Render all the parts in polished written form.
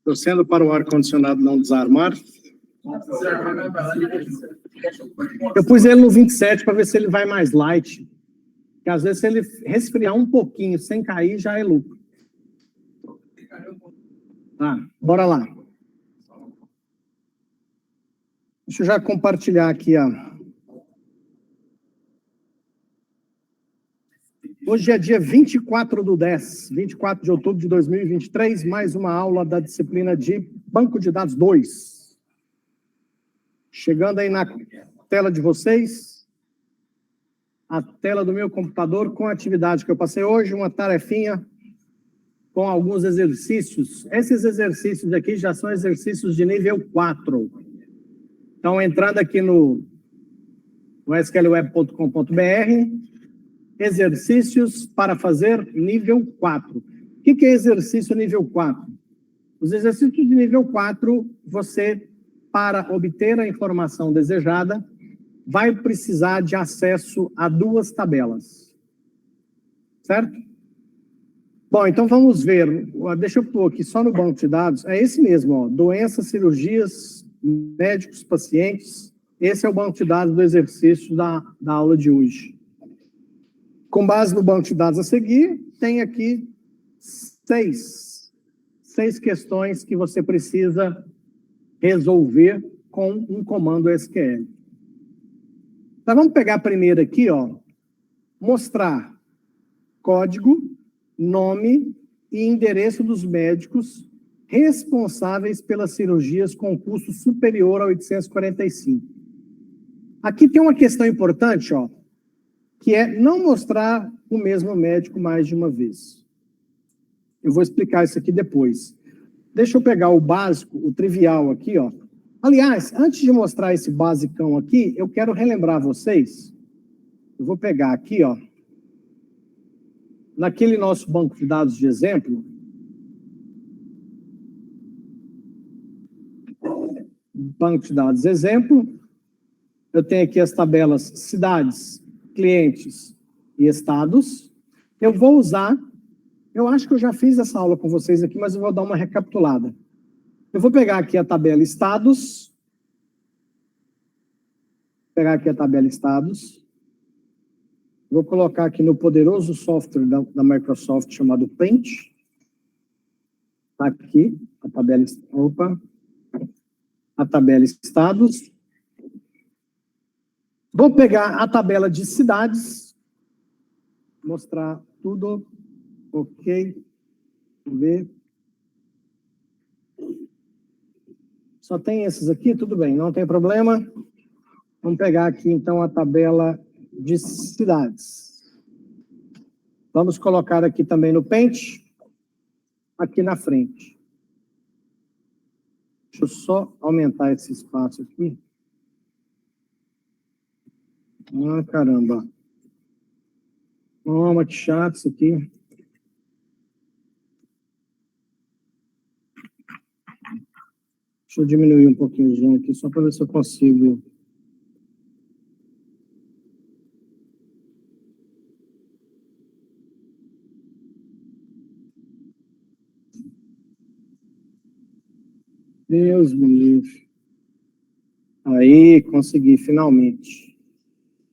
Torcendo para o ar-condicionado não desarmar. Eu pus ele no 27 para ver se ele vai mais light. Porque às vezes, se ele resfriar um pouquinho sem cair, já é lucro. Tá, bora lá. Deixa eu já compartilhar aqui, ó. Hoje é dia 24/10, 24 de outubro de 2023, mais uma aula da disciplina de Banco de Dados 2. Chegando aí na tela de vocês, a tela do meu computador com a atividade que eu passei hoje, uma tarefinha com alguns exercícios. Esses exercícios aqui já são exercícios de nível 4. Então, entrando aqui no sqlweb.com.br, exercícios para fazer nível 4. O que é exercício nível 4? Os exercícios de nível 4, você, para obter a informação desejada, vai precisar de acesso a 2 tabelas. Certo? Bom, então vamos ver. Deixa eu pôr aqui só no banco de dados. É esse mesmo, ó, doenças, cirurgias, médicos, pacientes. Esse é o banco de dados do exercício da aula de hoje. Com base no banco de dados a seguir, tem aqui 6 questões que você precisa resolver com um comando SQL. Então, vamos pegar a primeira aqui, ó, mostrar código, nome e endereço dos médicos responsáveis pelas cirurgias com custo superior a 845. Aqui tem uma questão importante, ó, que é não mostrar o mesmo médico mais de uma vez. Eu vou explicar isso aqui depois. Deixa eu pegar o básico, o trivial aqui, ó. Aliás, antes de mostrar esse basicão aqui, eu quero relembrar vocês, eu vou pegar aqui, ó, naquele nosso banco de dados de exemplo, banco de dados exemplo, eu tenho aqui as tabelas cidades, clientes e estados. Eu vou usar, eu acho que eu já fiz essa aula com vocês aqui, mas eu vou dar uma recapitulada. Eu vou pegar aqui a tabela estados, vou colocar aqui no poderoso software da Microsoft chamado Paint. Está aqui a tabela, a tabela estados. Vou pegar a tabela de cidades, mostrar tudo, ok, vamos ver. Só tem esses aqui, tudo bem, não tem problema. Vamos pegar aqui, então, a tabela de cidades. Vamos colocar aqui também no Paint, aqui na frente. Deixa eu só aumentar esse espaço aqui. Ah, caramba. Toma, que chato isso aqui. Deixa eu diminuir um pouquinho o zoom aqui, só para ver se eu consigo. Deus me livre. Aí, consegui, finalmente.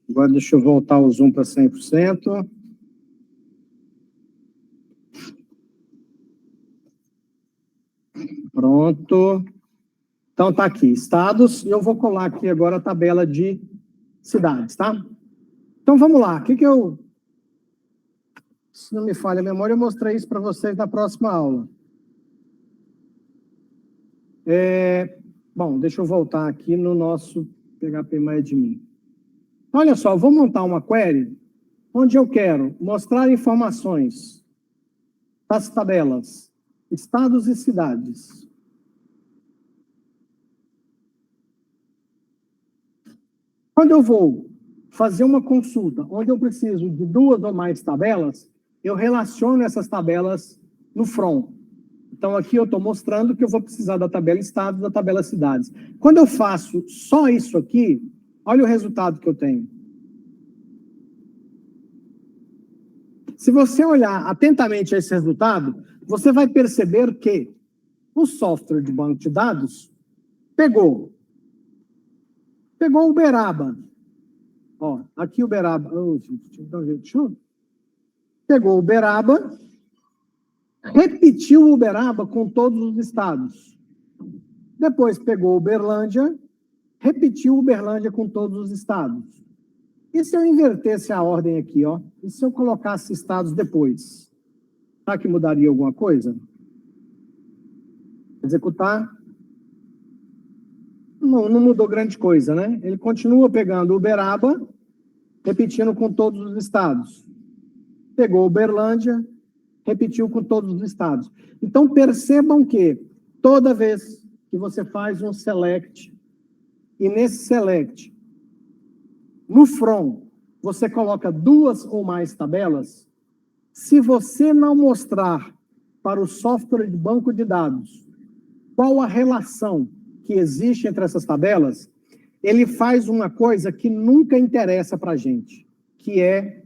Agora deixa eu voltar o zoom para 100%. Pronto. Então, tá aqui, estados, e eu vou colar aqui agora a tabela de cidades, tá? Então, vamos lá. O que eu... Se não me falha a memória, eu mostrei isso para vocês na próxima aula. Bom, deixa eu voltar aqui no nosso PHP-MyAdmin. Olha só, eu vou montar uma query onde eu quero mostrar informações das tabelas estados e cidades. Quando eu vou fazer uma consulta onde eu preciso de 2 ou mais tabelas, eu relaciono essas tabelas no front. Então, aqui eu estou mostrando que eu vou precisar da tabela estados e da tabela cidades. Quando eu faço só isso aqui, olha o resultado que eu tenho. Se você olhar atentamente esse resultado, você vai perceber que o software de banco de dados pegou o Uberaba. Ó, aqui o Uberaba. Oh, pegou o Uberaba, repetiu o Uberaba com todos os estados. Depois pegou o Uberlândia, repetiu o Uberlândia com todos os estados. E se eu invertesse a ordem aqui, ó? E se eu colocasse estados depois? Será que mudaria alguma coisa? Executar. Não mudou grande coisa, né? Ele continua pegando o Uberaba, repetindo com todos os estados. Pegou o Uberlândia, repetiu com todos os estados. Então, percebam que toda vez que você faz um select, e nesse select, no from, você coloca 2 ou mais tabelas, se você não mostrar para o software de banco de dados qual a relação que existe entre essas tabelas, ele faz uma coisa que nunca interessa para a gente, que é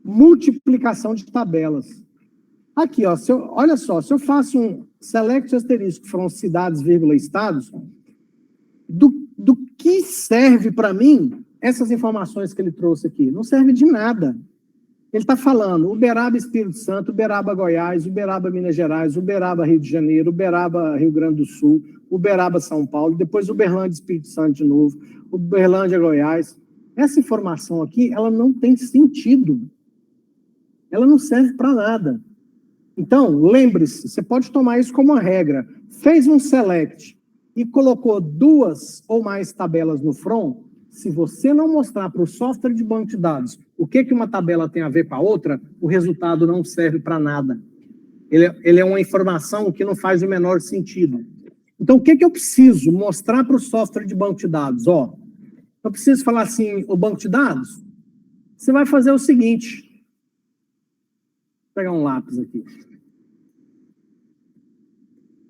multiplicação de tabelas. Aqui, ó, olha só, se eu faço um select asterisco from cidades, vírgula, estados, do que serve para mim essas informações que ele trouxe aqui? Não serve de nada. Ele está falando Uberaba Espírito Santo, Uberaba Goiás, Uberaba Minas Gerais, Uberaba Rio de Janeiro, Uberaba Rio Grande do Sul, Uberaba São Paulo, depois Uberlândia Espírito Santo de novo, Uberlândia Goiás. Essa informação aqui, ela não tem sentido. Ela não serve para nada. Então, lembre-se, você pode tomar isso como uma regra. Fez um select e colocou 2 ou mais tabelas no from, se você não mostrar para o software de banco de dados o que uma tabela tem a ver com a outra, o resultado não serve para nada. Ele é uma informação que não faz o menor sentido. Então, o que eu preciso mostrar para o software de banco de dados? Ó, eu preciso falar assim, o banco de dados, você vai fazer o seguinte. Vou pegar um lápis aqui.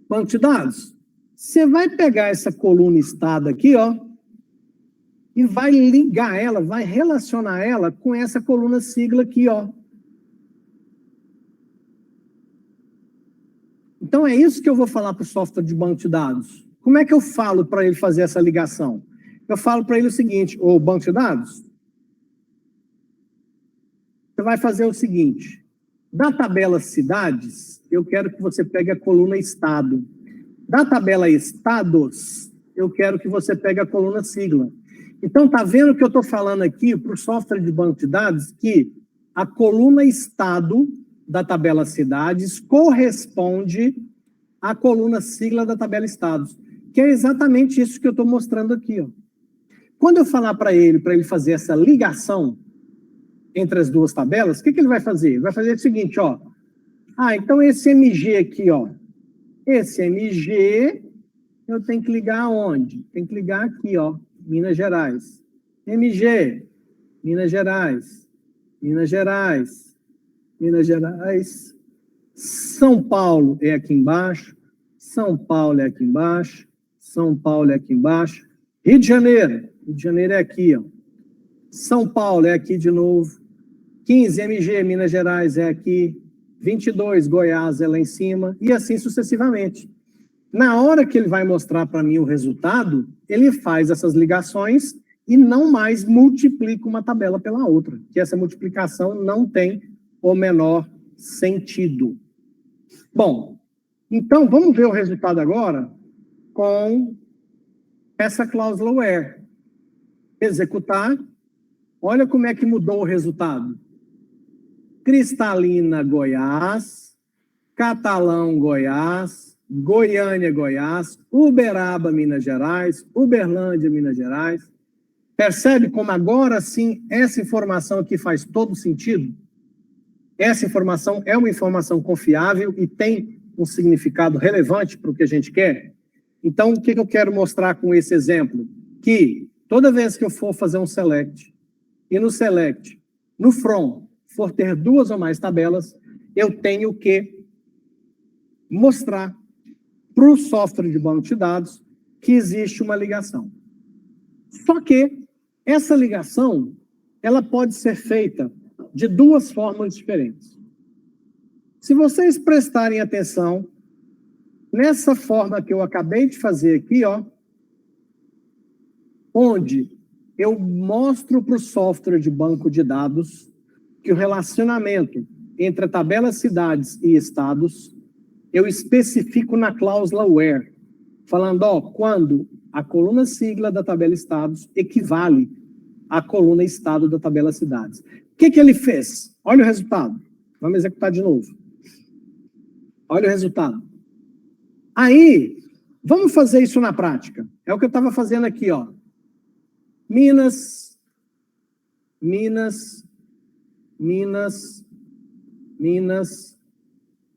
Banco de dados, você vai pegar essa coluna estado aqui, ó, e vai ligar ela, vai relacionar ela com essa coluna sigla aqui, ó. Então, é isso que eu vou falar para o software de banco de dados. Como é que eu falo para ele fazer essa ligação? Eu falo para ele o seguinte, ô banco de dados, você vai fazer o seguinte, da tabela cidades, eu quero que você pegue a coluna estado. Da tabela estados, eu quero que você pegue a coluna sigla. Então, tá vendo que eu estou falando aqui para o software de banco de dados que a coluna estado da tabela cidades corresponde à coluna sigla da tabela estados, que é exatamente isso que eu estou mostrando aqui, ó. Quando eu falar para ele fazer essa ligação entre as duas tabelas, o que ele vai fazer? Ele vai fazer o seguinte, ó. Ah, então esse MG aqui, ó. Esse MG eu tenho que ligar aonde? Tem que ligar aqui, ó. Minas Gerais. MG, Minas Gerais, Minas Gerais, Minas Gerais. São Paulo é aqui embaixo, São Paulo é aqui embaixo, São Paulo é aqui embaixo. Rio de Janeiro é aqui, ó. São Paulo é aqui de novo. 15 MG, Minas Gerais é aqui. 22, Goiás é lá em cima. E assim sucessivamente. Na hora que ele vai mostrar para mim o resultado, ele faz essas ligações e não mais multiplica uma tabela pela outra, que essa multiplicação não tem o menor sentido. Bom, então vamos ver o resultado agora com essa cláusula where. Executar, olha como é que mudou o resultado. Cristalina, Goiás, Catalão, Goiás, Goiânia, Goiás, Uberaba, Minas Gerais, Uberlândia, Minas Gerais. Percebe como agora sim essa informação aqui faz todo sentido? Essa informação é uma informação confiável e tem um significado relevante para o que a gente quer? Então, o que eu quero mostrar com esse exemplo? Que toda vez que eu for fazer um select, e no select, no from, for ter 2 ou mais tabelas, eu tenho que mostrar para o software de banco de dados que existe uma ligação. Só que essa ligação, ela pode ser feita de duas formas diferentes. Se vocês prestarem atenção, nessa forma que eu acabei de fazer aqui, ó, onde eu mostro para o software de banco de dados que o relacionamento entre a tabela cidades e estados, eu especifico na cláusula where, falando, ó, quando a coluna sigla da tabela estados equivale à coluna estado da tabela cidades. O que ele fez? Olha o resultado. Vamos executar de novo. Olha o resultado. Aí, vamos fazer isso na prática. É o que eu estava fazendo aqui, ó. Minas,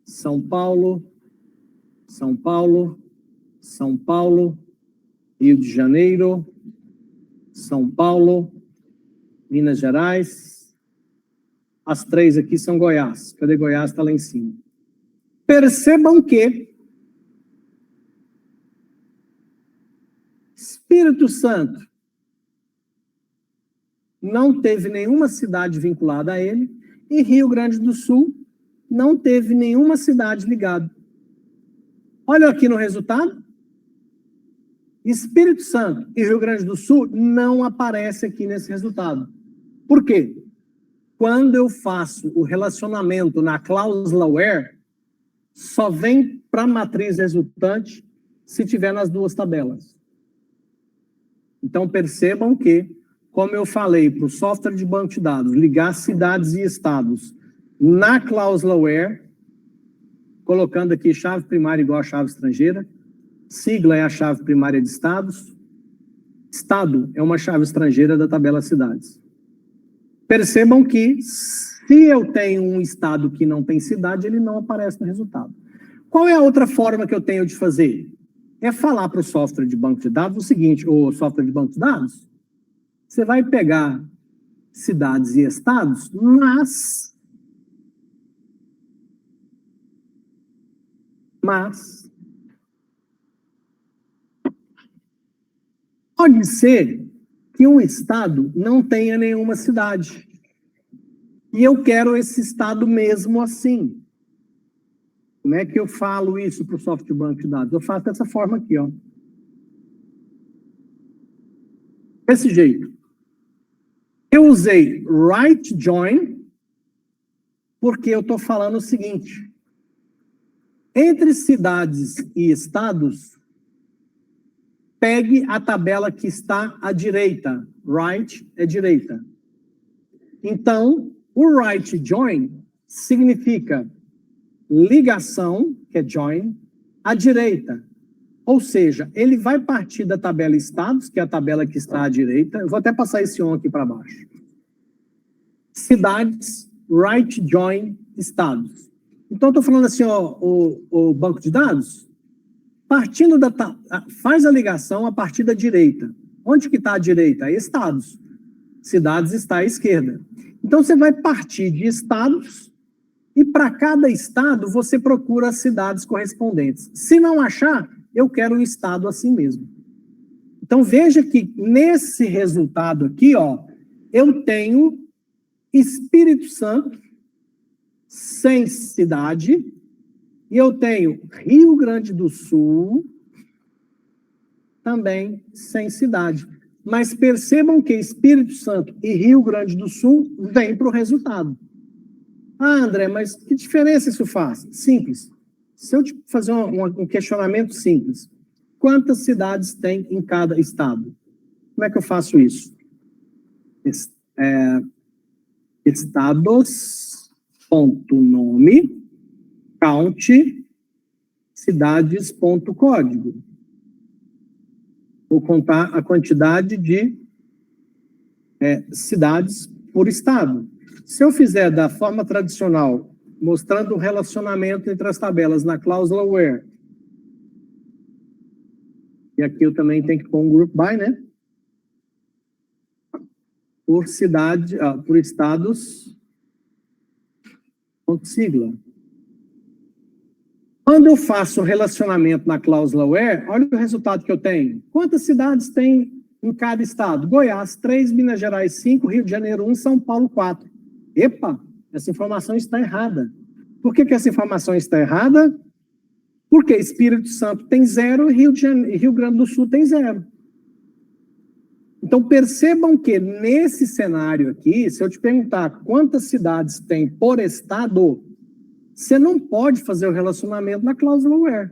São Paulo, Rio de Janeiro, São Paulo, Minas Gerais. As três aqui são Goiás. Cadê Goiás? Está lá em cima. Percebam que Espírito Santo não teve nenhuma cidade vinculada a ele, e Rio Grande do Sul não teve nenhuma cidade ligada. Olha aqui no resultado. Espírito Santo e Rio Grande do Sul não aparece aqui nesse resultado. Por quê? Quando eu faço o relacionamento na cláusula where, só vem para a matriz resultante se tiver nas duas tabelas. Então, percebam que, como eu falei para o software de banco de dados, ligar cidades e estados na cláusula where, colocando aqui chave primária igual a chave estrangeira, sigla é a chave primária de estados, estado é uma chave estrangeira da tabela cidades. Percebam que, se eu tenho um estado que não tem cidade, ele não aparece no resultado. Qual é a outra forma que eu tenho de fazer? É falar para o software de banco de dados o seguinte, o software de banco de dados, você vai pegar cidades e estados, mas pode ser que um estado não tenha nenhuma cidade. E eu quero esse estado mesmo assim. Como é que eu falo isso para o software de banco de dados? Eu faço dessa forma aqui, ó. Desse jeito. Eu usei right join porque eu estou falando o seguinte. Entre cidades e estados, pegue a tabela que está à direita. Right é direita. Então, o right join significa ligação, que é join, à direita. Ou seja, ele vai partir da tabela estados, que é a tabela que está à direita. Eu vou até passar esse on aqui para baixo. Cidades, right join, estados. Então, estou falando assim, ó, o banco de dados, partindo faz a ligação a partir da direita. Onde que está a direita? Estados. Cidades está à esquerda. Então, você vai partir de estados e para cada estado você procura as cidades correspondentes. Se não achar, eu quero um estado assim mesmo. Então, veja que nesse resultado aqui, ó, eu tenho Espírito Santo sem cidade, e eu tenho Rio Grande do Sul também sem cidade. Mas percebam que Espírito Santo e Rio Grande do Sul vêm para o resultado. Ah, André, mas que diferença isso faz? Simples. Se eu te fazer um questionamento simples, quantas cidades tem em cada estado? Como é que eu faço isso? Estados.nome, count, cidades.código. Vou contar a quantidade de cidades por estado. Se eu fizer da forma tradicional, mostrando o relacionamento entre as tabelas na cláusula where, e aqui eu também tenho que pôr um group by, né? Por cidade, por estados, ponto sigla. Quando eu faço o relacionamento na cláusula where, olha o resultado que eu tenho. Quantas cidades tem em cada estado? Goiás, 3, Minas Gerais, 5, Rio de Janeiro, 1, São Paulo, 4. Epa, essa informação está errada. Por que essa informação está errada? Porque Espírito Santo tem 0 e Rio Grande do Sul tem 0. Então, percebam que nesse cenário aqui, se eu te perguntar quantas cidades tem por estado, você não pode fazer o relacionamento na cláusula where.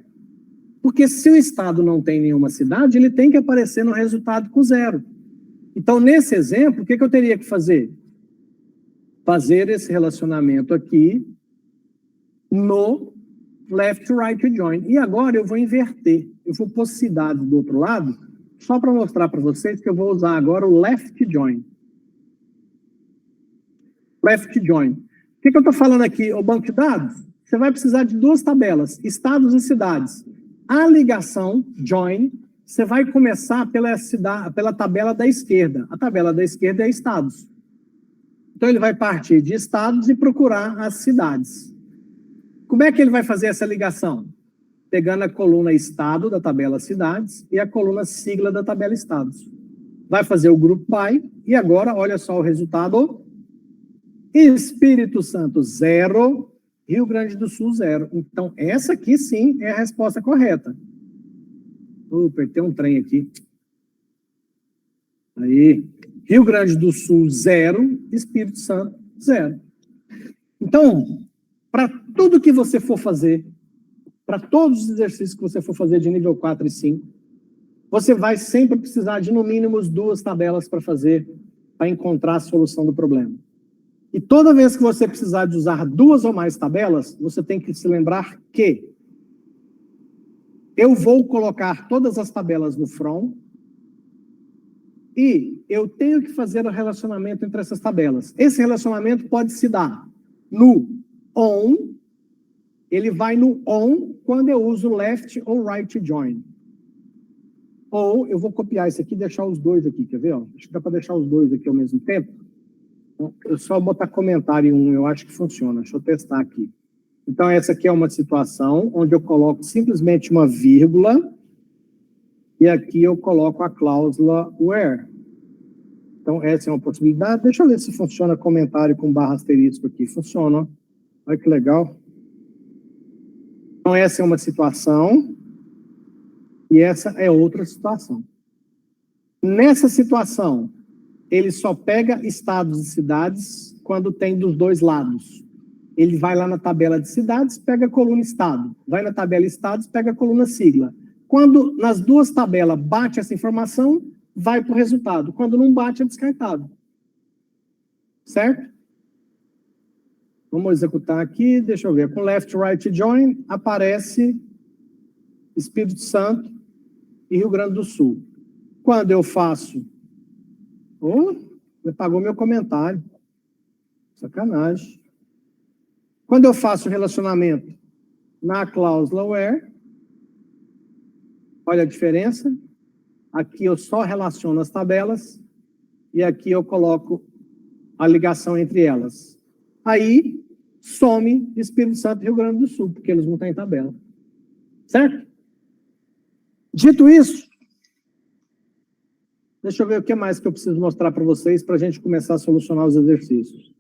Porque se o estado não tem nenhuma cidade, ele tem que aparecer no resultado com 0. Então, nesse exemplo, o que eu teria que fazer? Fazer esse relacionamento aqui no left, right join. E agora eu vou inverter. Eu vou pôr cidade do outro lado, só para mostrar para vocês que eu vou usar agora o left join. Left join. O que eu estou falando aqui? O banco de dados, você vai precisar de 2 tabelas, estados e cidades. A ligação, join, você vai começar pela tabela da esquerda. A tabela da esquerda é estados. Então ele vai partir de estados e procurar as cidades. Como é que ele vai fazer essa ligação? Pegando a coluna estado da tabela cidades e a coluna sigla da tabela estados. Vai fazer o grupo by e agora, olha só o resultado. Espírito Santo 0, Rio Grande do Sul 0. Então, essa aqui sim é a resposta correta. Apertei um trem aqui. Aí, Rio Grande do Sul 0, Espírito Santo 0. Então, para tudo que você for fazer, para todos os exercícios que você for fazer de nível 4 e 5, você vai sempre precisar de no mínimo 2 tabelas para fazer, para encontrar a solução do problema. E toda vez que você precisar de usar 2 ou mais tabelas, você tem que se lembrar que eu vou colocar todas as tabelas no from e eu tenho que fazer o relacionamento entre essas tabelas. Esse relacionamento pode se dar no on, ele vai no on quando eu uso left ou right join. Ou eu vou copiar isso aqui e deixar os 2 aqui, quer ver? Ó? Acho que dá para deixar os 2 aqui ao mesmo tempo. Eu só botar comentário em um, eu acho que funciona. Deixa eu testar aqui. Então, essa aqui é uma situação onde eu coloco simplesmente uma vírgula e aqui eu coloco a cláusula where. Então, essa é uma possibilidade. Deixa eu ver se funciona comentário com barra asterisco aqui. Funciona. Olha que legal. Então, essa é uma situação e essa é outra situação. Nessa situação, ele só pega estados e cidades quando tem dos 2 lados. Ele vai lá na tabela de cidades, pega a coluna estado. Vai na tabela estados, pega a coluna sigla. Quando nas 2 tabelas bate essa informação, vai para o resultado. Quando não bate, é descartado. Certo? Vamos executar aqui, deixa eu ver. Com left, right join, aparece Espírito Santo e Rio Grande do Sul. Quando eu faço... ele apagou meu comentário. Sacanagem. Quando eu faço o relacionamento na cláusula where, olha a diferença. Aqui eu só relaciono as tabelas e aqui eu coloco a ligação entre elas. Aí, some Espírito Santo e Rio Grande do Sul, porque eles não têm tabela. Certo? Dito isso, deixa eu ver o que mais que eu preciso mostrar para vocês para a gente começar a solucionar os exercícios.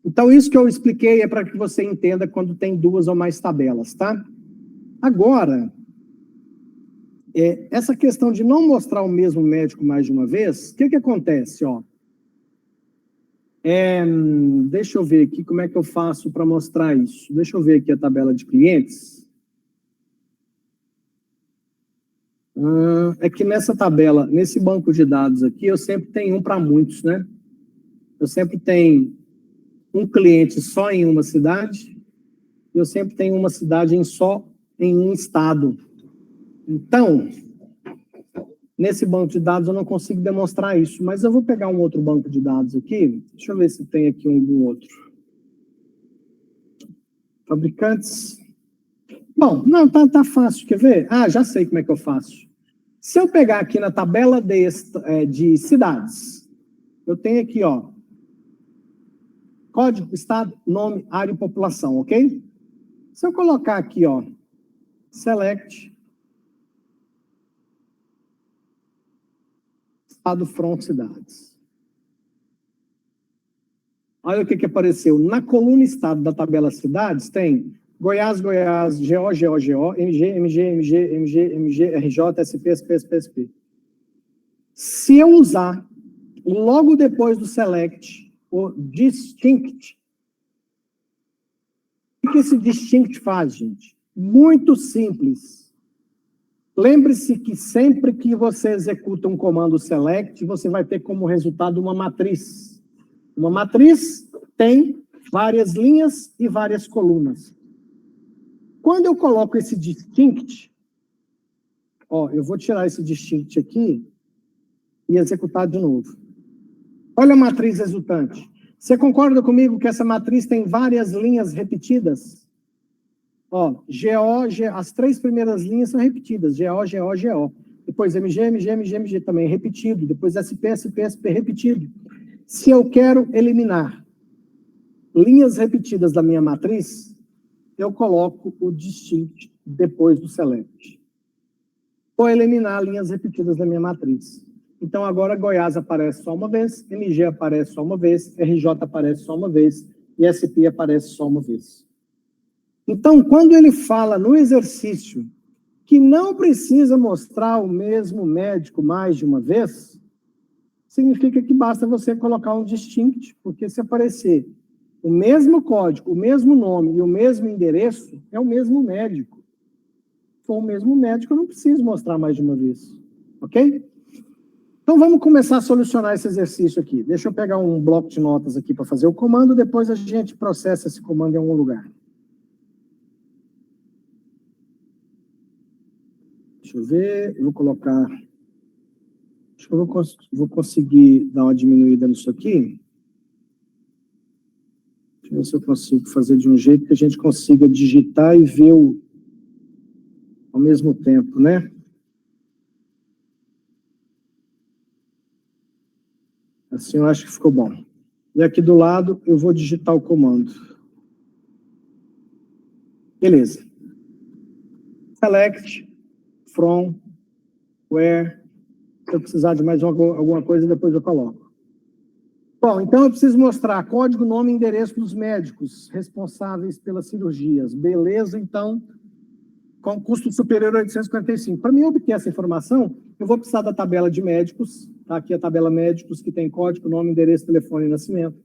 Então, isso que eu expliquei é para que você entenda quando tem 2 ou mais tabelas, tá? Agora, essa questão de não mostrar o mesmo médico mais de uma vez, o que acontece, ó? Deixa eu ver aqui como é que eu faço para mostrar isso. Deixa eu ver aqui a tabela de clientes. É que nessa tabela, nesse banco de dados aqui, eu sempre tenho um para muitos, né? Eu sempre tenho um cliente só em uma cidade, e eu sempre tenho uma cidade só em um estado. Então, nesse banco de dados eu não consigo demonstrar isso, mas eu vou pegar um outro banco de dados aqui, deixa eu ver se tem aqui algum outro. Fabricantes. Bom, não, tá fácil, quer ver? Já sei como é que eu faço. Se eu pegar aqui na tabela de cidades, eu tenho aqui, ó, código, estado, nome, área e população, ok? Se eu colocar aqui, ó, select, estado front cidades. Olha o que apareceu. Na coluna estado da tabela cidades, tem Goiás, Goiás, GO, GO, GO, MG, MG, MG, MG, MG, RJ, SP, SP, SP, SP. Se eu usar, logo depois do select, o distinct, o que esse distinct faz, gente? Muito simples. Lembre-se que sempre que você executa um comando select, você vai ter como resultado uma matriz. Uma matriz tem várias linhas e várias colunas. Quando eu coloco esse distinct, ó, eu vou tirar esse distinct aqui e executar de novo. Olha a matriz resultante. Você concorda comigo que essa matriz tem várias linhas repetidas? Ó, GO, as 3 primeiras linhas são repetidas. GO, GO, GO. Depois MG, MG, MG, MG também repetido. Depois SP, SP, SP repetido. Se eu quero eliminar linhas repetidas da minha matriz, eu coloco o distinct depois do select. Vou eliminar linhas repetidas da minha matriz. Então, agora Goiás aparece só uma vez, MG aparece só uma vez, RJ aparece só uma vez e SP aparece só uma vez. Então, quando ele fala no exercício que não precisa mostrar o mesmo médico mais de uma vez, significa que basta você colocar um distinct, porque se aparecer o mesmo código, o mesmo nome e o mesmo endereço, é o mesmo médico. Se for o mesmo médico, eu não preciso mostrar mais de uma vez. Ok? Então, vamos começar a solucionar esse exercício aqui. Deixa eu pegar um bloco de notas aqui para fazer o comando, depois a gente processa esse comando em algum lugar. Deixa eu ver, eu vou colocar... Acho que eu vou conseguir dar uma diminuída nisso aqui. Deixa eu ver se eu consigo fazer de um jeito que a gente consiga digitar e ver ao mesmo tempo, né? Assim eu acho que ficou bom. E aqui do lado eu vou digitar o comando. Beleza. Select, from, where. Se eu precisar de mais alguma coisa, depois eu coloco. Bom, então eu preciso mostrar código, nome e endereço dos médicos responsáveis pelas cirurgias. Beleza, então, com custo superior a 845. Para mim obter essa informação, eu vou precisar da tabela de médicos. Tá aqui a tabela médicos, que tem código, nome, endereço, telefone e nascimento.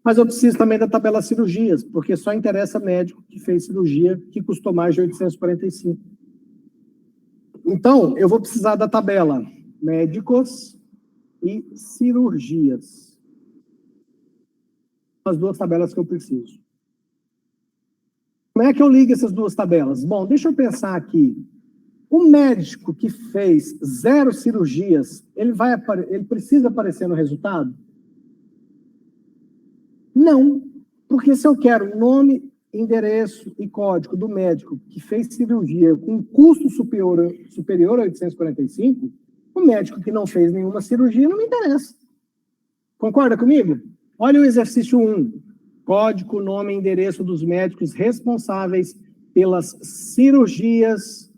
Mas eu preciso também da tabela cirurgias, porque só interessa médico que fez cirurgia que custou mais de 845. Então, eu vou precisar da tabela médicos e cirurgias. As 2 tabelas que eu preciso. Como é que eu ligo essas 2 tabelas? Bom, deixa eu pensar aqui. O médico que fez 0 cirurgias, ele precisa aparecer no resultado? Não, porque se eu quero nome, endereço e código do médico que fez cirurgia com custo superior a 845, o médico que não fez nenhuma cirurgia não me interessa. Concorda comigo? Olha o exercício 1. Código, nome e endereço dos médicos responsáveis pelas cirurgias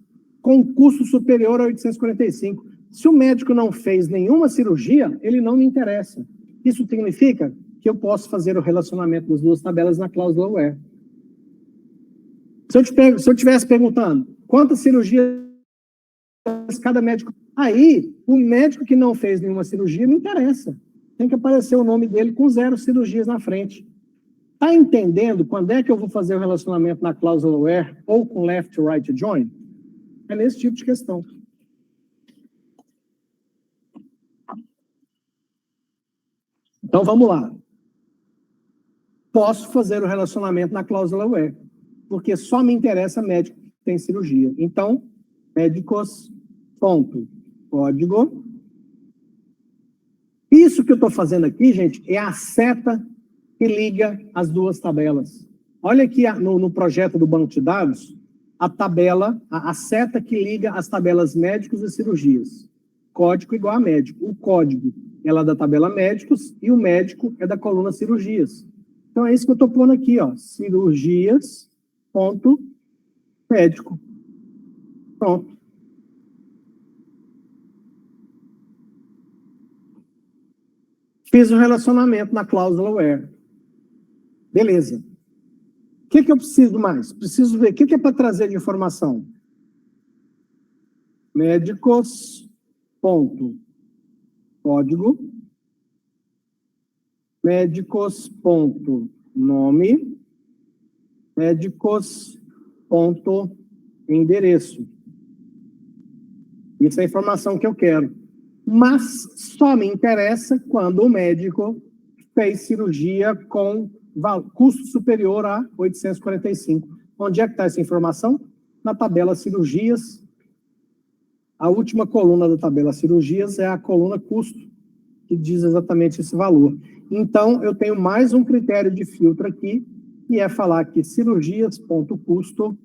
com custo superior a 845. Se o médico não fez nenhuma cirurgia, ele não me interessa. Isso significa que eu posso fazer o relacionamento das 2 tabelas na cláusula where. Se eu estivesse perguntando quantas cirurgias cada médico... Aí, o médico que não fez nenhuma cirurgia não interessa. Tem que aparecer o nome dele com 0 cirurgias na frente. Está entendendo quando é que eu vou fazer o relacionamento na cláusula where ou com left, right, join? É nesse tipo de questão. Então, vamos lá. Posso fazer o relacionamento na cláusula where, porque só me interessa médico que tem cirurgia. Então, médicos, ponto, código. Isso que eu estou fazendo aqui, gente, é a seta que liga as 2 tabelas. Olha aqui no projeto do banco de dados, a tabela, a seta que liga as tabelas médicos e cirurgias. Código igual a médico. O código é lá da tabela médicos e o médico é da coluna cirurgias. Então é isso que eu estou pondo aqui, ó. Cirurgias, ponto, médico. Pronto. Fiz o relacionamento na cláusula where. Beleza. O que eu preciso mais? Preciso ver o que é para trazer de informação. Médicos, ponto, código, médicos, ponto, nome, médicos, ponto, endereço. Isso é a informação que eu quero. Mas só me interessa quando o médico fez cirurgia com custo superior a 845. Onde é que está essa informação? Na tabela cirurgias. A última coluna da tabela cirurgias é a coluna custo, que diz exatamente esse valor. Então, eu tenho mais um critério de filtro aqui, que é falar que cirurgias.custo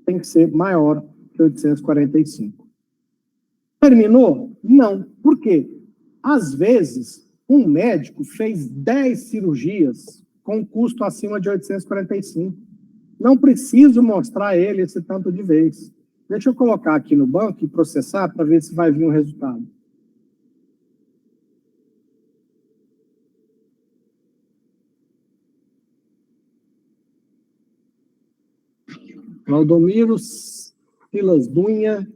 tem que ser maior que 845. Terminou? Não. Por quê? Às vezes, um médico fez 10 cirurgias com custo acima de 845. Não preciso mostrar a ele esse tanto de vez. Deixa eu colocar aqui no banco e processar para ver se vai vir o resultado. Valdomiro Silas Dunha.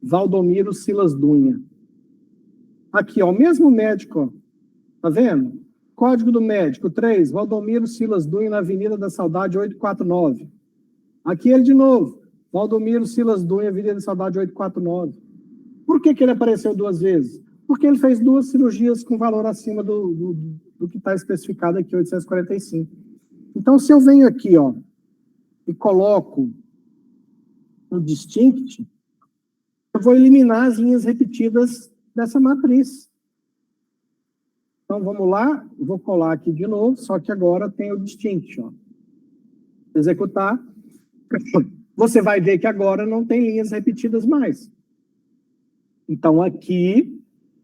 Valdomiro Silas Dunha. Aqui, ó, o mesmo médico, ó. Tá vendo? Código do médico, 3, Valdomiro Silas Dunha, na Avenida da Saudade, 849. Aqui ele de novo, Valdomiro Silas Dunha, Avenida da Saudade, 849. Por que ele apareceu 2 vezes? Porque ele fez 2 cirurgias com valor acima do que está especificado aqui, 845. Então, se eu venho aqui, ó, e coloco no distinct, eu vou eliminar as linhas repetidas dessa matriz. Então, vamos lá, vou colar aqui de novo, só que agora tem o distinct, ó. Executar. Você vai ver que agora não tem linhas repetidas mais. Então, aqui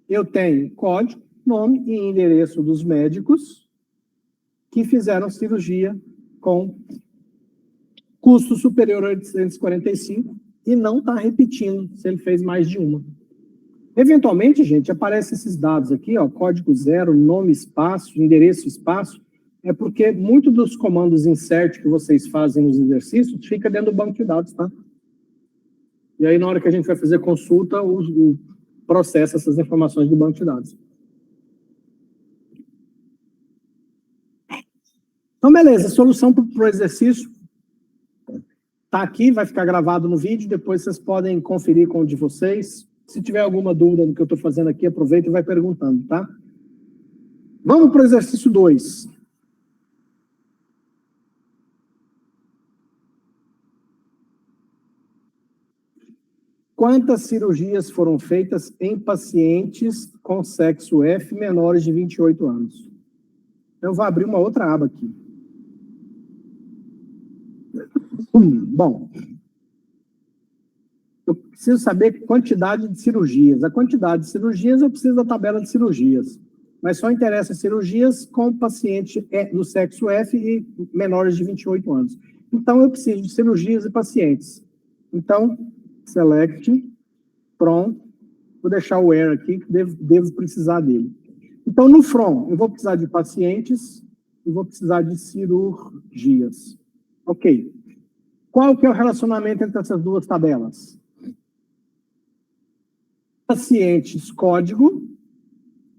eu tenho código, nome e endereço dos médicos que fizeram cirurgia com custo superior a 845 e não está repetindo se ele fez mais de uma. Eventualmente, gente, aparecem esses dados aqui, ó, código 0, nome, espaço, endereço, espaço, é porque muito dos comandos insert que vocês fazem nos exercícios fica dentro do banco de dados, tá? E aí, na hora que a gente vai fazer consulta, o processa essas informações do banco de dados. Então, beleza, solução para o exercício está aqui, vai ficar gravado no vídeo, depois vocês podem conferir com o de vocês. Se tiver alguma dúvida do que eu estou fazendo aqui, aproveita e vai perguntando, tá? Vamos para o exercício 2. Quantas cirurgias foram feitas em pacientes com sexo F menores de 28 anos? Eu vou abrir uma outra aba aqui. Bom, eu preciso saber quantidade de cirurgias. A quantidade de cirurgias, eu preciso da tabela de cirurgias. Mas só interessa cirurgias com paciente do sexo F e menores de 28 anos. Então, eu preciso de cirurgias e pacientes. Então, select, from, vou deixar o where aqui, que devo precisar dele. Então, no from, eu vou precisar de pacientes e vou precisar de cirurgias. Ok. Qual que é o relacionamento entre essas duas tabelas? Pacientes, código,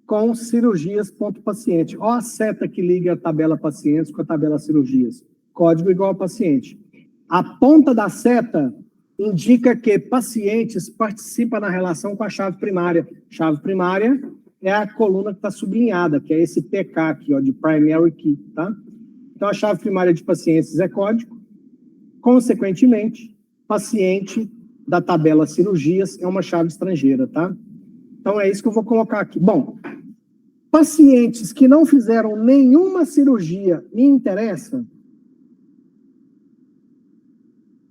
com cirurgias.paciente. Ó a seta que liga a tabela pacientes com a tabela cirurgias. Código igual a paciente. A ponta da seta indica que pacientes participam na relação com a chave primária. Chave primária é a coluna que está sublinhada, que é esse PK aqui, ó, de Primary Key, tá? Então, a chave primária de pacientes é código. Consequentemente, paciente da tabela cirurgias é uma chave estrangeira, tá? Então, é isso que eu vou colocar aqui. Bom, pacientes que não fizeram nenhuma cirurgia me interessa?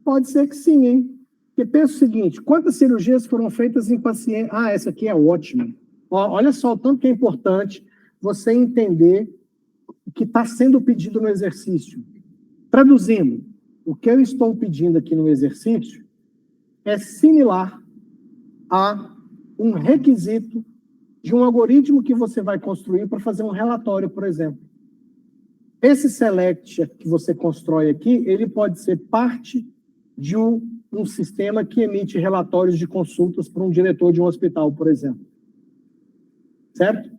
Pode ser que sim, hein? Porque pensa o seguinte, quantas cirurgias foram feitas em pacientes... Ah, essa aqui é ótima. Olha só o tanto que é importante você entender o que está sendo pedido no exercício. Traduzindo, o que eu estou pedindo aqui no exercício é similar a um requisito de um algoritmo que você vai construir para fazer um relatório, por exemplo. Esse select que você constrói aqui, ele pode ser parte de um sistema que emite relatórios de consultas para um diretor de um hospital, por exemplo. Certo?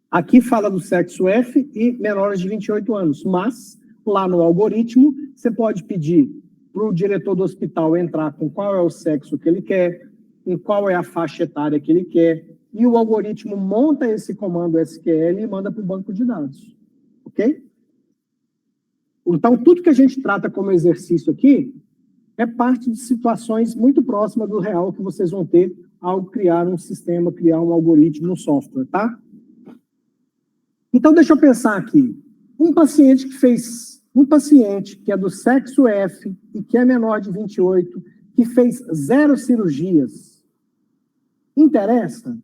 Aqui fala do sexo F e menores de 28 anos, mas lá no algoritmo você pode pedir para o diretor do hospital entrar com qual é o sexo que ele quer, em qual é a faixa etária que ele quer, e o algoritmo monta esse comando SQL e manda para o banco de dados. Ok? Então, tudo que a gente trata como exercício aqui é parte de situações muito próximas do real que vocês vão ter ao criar um sistema, criar um algoritmo, um software, tá? Então, deixa eu pensar aqui. Um paciente que é do sexo F e que é menor de 28, que fez 0 cirurgias, interessa?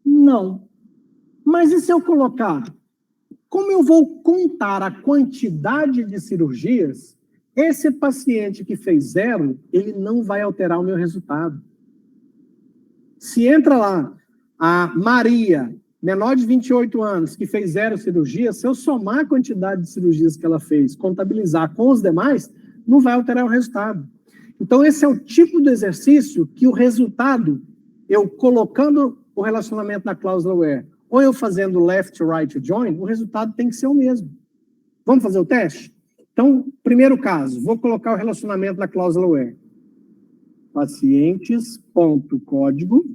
Não. Mas e se eu colocar, como eu vou contar a quantidade de cirurgias, esse paciente que fez 0, ele não vai alterar o meu resultado. Se entra lá a Maria, menor de 28 anos, que fez 0 cirurgias, se eu somar a quantidade de cirurgias que ela fez, contabilizar com os demais, não vai alterar o resultado. Então, esse é o tipo de exercício que o resultado, eu colocando o relacionamento na cláusula where, ou eu fazendo left, right, join, o resultado tem que ser o mesmo. Vamos fazer o teste? Então, primeiro caso, vou colocar o relacionamento na cláusula where. Pacientes.código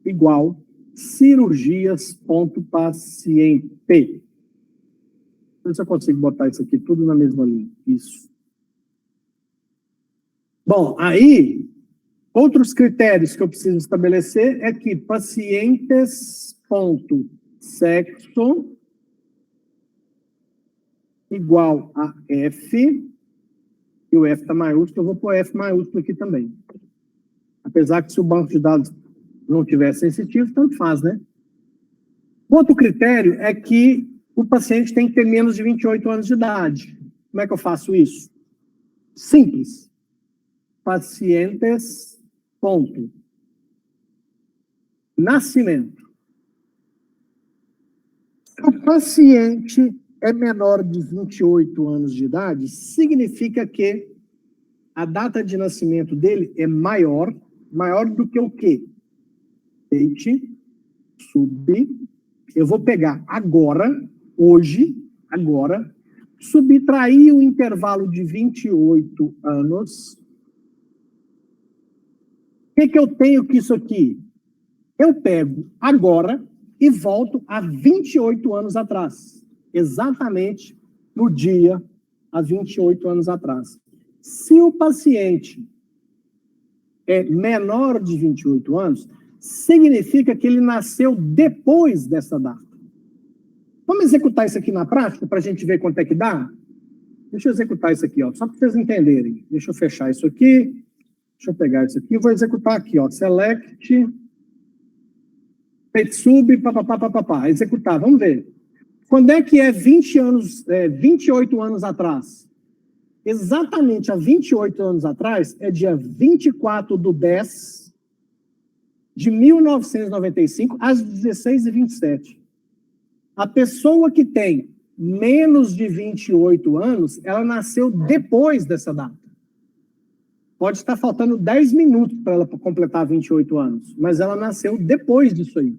igual cirurgias.paciente. Deixa eu ver se eu consigo botar isso aqui tudo na mesma linha. Isso. Bom, aí, outros critérios que eu preciso estabelecer é que pacientes.sexo igual a F, e o F está maiúsculo, eu vou pôr F maiúsculo aqui também. Apesar que se o banco de dados não tiver sensitivo, tanto faz, né? Outro critério é que o paciente tem que ter menos de 28 anos de idade. Como é que eu faço isso? Simples. Pacientes, ponto. Nascimento. Se o paciente é menor de 28 anos de idade, significa que a data de nascimento dele é maior do que o quê? Date, sub, eu vou pegar agora, hoje, agora, subtrair o intervalo de 28 anos. O que eu tenho com isso aqui? Eu pego agora e volto a 28 anos atrás. Exatamente no dia, há 28 anos atrás. Se o paciente é menor de 28 anos, significa que ele nasceu depois dessa data. Vamos executar isso aqui na prática para a gente ver quanto é que dá? Deixa eu executar isso aqui, ó, só para vocês entenderem. Deixa eu fechar isso aqui. Deixa eu pegar isso aqui. Vou executar aqui, ó. Select. Sub, papapá. Executar. Vamos ver. Quando é que é 28 anos atrás? Exatamente há 28 anos atrás, é dia 24/10 de 1995, às 16h27. A pessoa que tem menos de 28 anos, ela nasceu depois dessa data. Pode estar faltando 10 minutos para ela completar 28 anos, mas ela nasceu depois disso aí.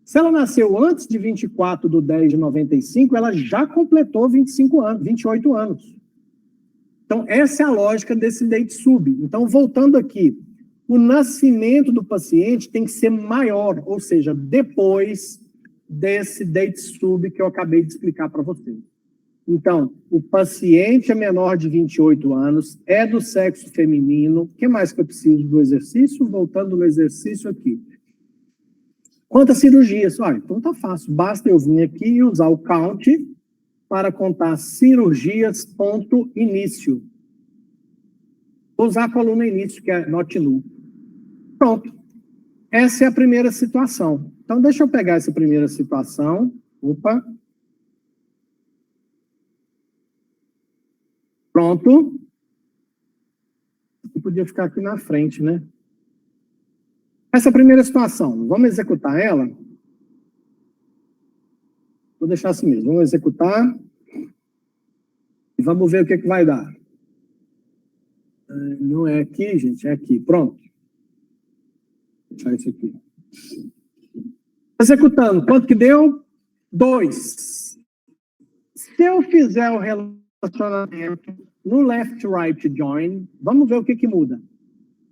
Se ela nasceu antes de 24/10 de 95, ela já completou 28 anos. Então, essa é a lógica desse date sub. Então, voltando aqui, o nascimento do paciente tem que ser maior, ou seja, depois desse date sub que eu acabei de explicar para vocês. Então, o paciente é menor de 28 anos, é do sexo feminino. O que mais que eu preciso do exercício? Voltando no exercício aqui. Quantas cirurgias? Olha, então tá fácil. Basta eu vir aqui e usar o count para contar cirurgias, ponto, início. Vou usar a coluna início, que é not null. Pronto. Essa é a primeira situação. Então, deixa eu pegar essa primeira situação. Opa. Pronto. Eu podia ficar aqui na frente, né? Essa primeira situação, vamos executar ela? Vou deixar assim mesmo. Vamos executar. E vamos ver o que vai dar. Não é aqui, gente, é aqui. Pronto. Vou deixar isso aqui. Executando. Quanto que deu? 2. Se eu fizer o relacionamento no left-right join, vamos ver o que muda.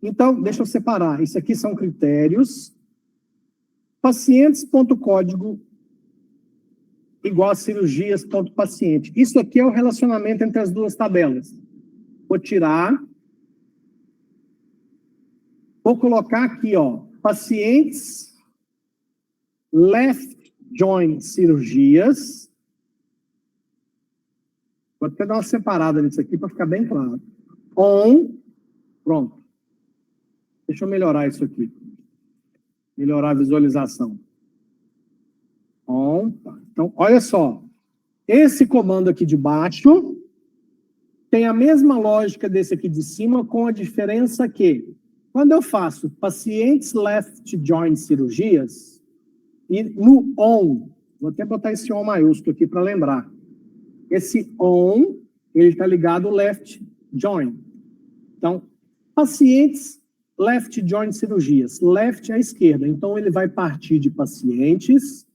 Então, deixa eu separar. Isso aqui são critérios. Pacientes.código igual a cirurgias.paciente. Isso aqui é o relacionamento entre as duas tabelas. Vou tirar. Vou colocar aqui, ó, pacientes, left join cirurgias. Vou até dar uma separada nisso aqui para ficar bem claro. On, pronto. Deixa eu melhorar isso aqui. Melhorar a visualização. On, tá. Então, olha só. Esse comando aqui de baixo tem a mesma lógica desse aqui de cima, com a diferença que, quando eu faço pacientes left join cirurgias, e no on, vou até botar esse on maiúsculo aqui para lembrar. Esse on, ele está ligado ao left join. Então, pacientes left join cirurgias. Left é a esquerda. Então, ele vai partir de pacientes.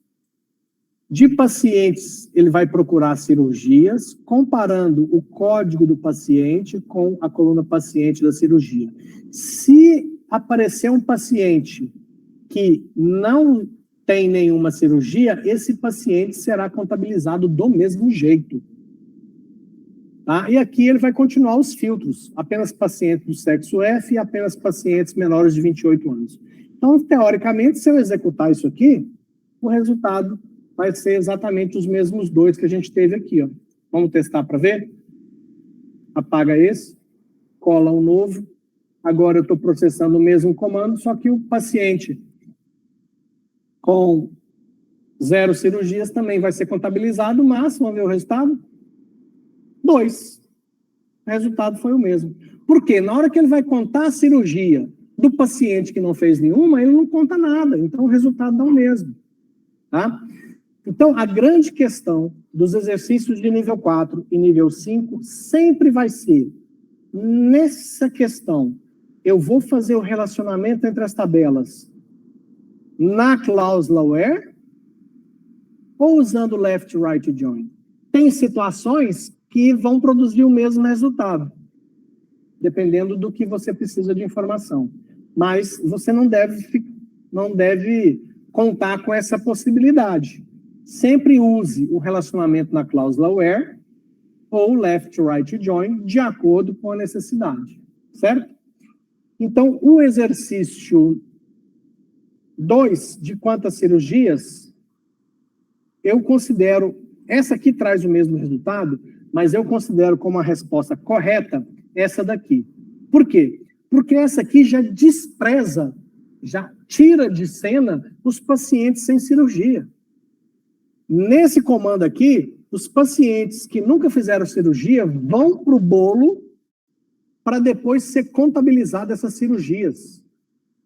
De pacientes, ele vai procurar cirurgias, comparando o código do paciente com a coluna paciente da cirurgia. Se aparecer um paciente que não tem nenhuma cirurgia, esse paciente será contabilizado do mesmo jeito. Tá? E aqui ele vai continuar os filtros. Apenas pacientes do sexo F e apenas pacientes menores de 28 anos. Então, teoricamente, se eu executar isso aqui, o resultado vai ser exatamente os mesmos dois que a gente teve aqui. Ó. Vamos testar para ver? Apaga esse, cola um novo. Agora eu estou processando o mesmo comando, só que o paciente com 0 cirurgias também vai ser contabilizado, mas, vamos ver o resultado? 2. O resultado foi o mesmo. Por quê? Na hora que ele vai contar a cirurgia do paciente que não fez nenhuma, ele não conta nada, então o resultado dá o mesmo. Tá? Então, a grande questão dos exercícios de nível 4 e nível 5 sempre vai ser, nessa questão, eu vou fazer o relacionamento entre as tabelas na cláusula where ou usando left-right join. Tem situações que vão produzir o mesmo resultado, dependendo do que você precisa de informação. Mas você não deve contar com essa possibilidade. Sempre use o relacionamento na cláusula where ou left-right join de acordo com a necessidade, certo? Então, o exercício 2 de quantas cirurgias, eu considero, essa aqui traz o mesmo resultado, mas eu considero como a resposta correta essa daqui. Por quê? Porque essa aqui já despreza, já tira de cena os pacientes sem cirurgia. Nesse comando aqui, os pacientes que nunca fizeram cirurgia vão para o bolo para depois ser contabilizado essas cirurgias,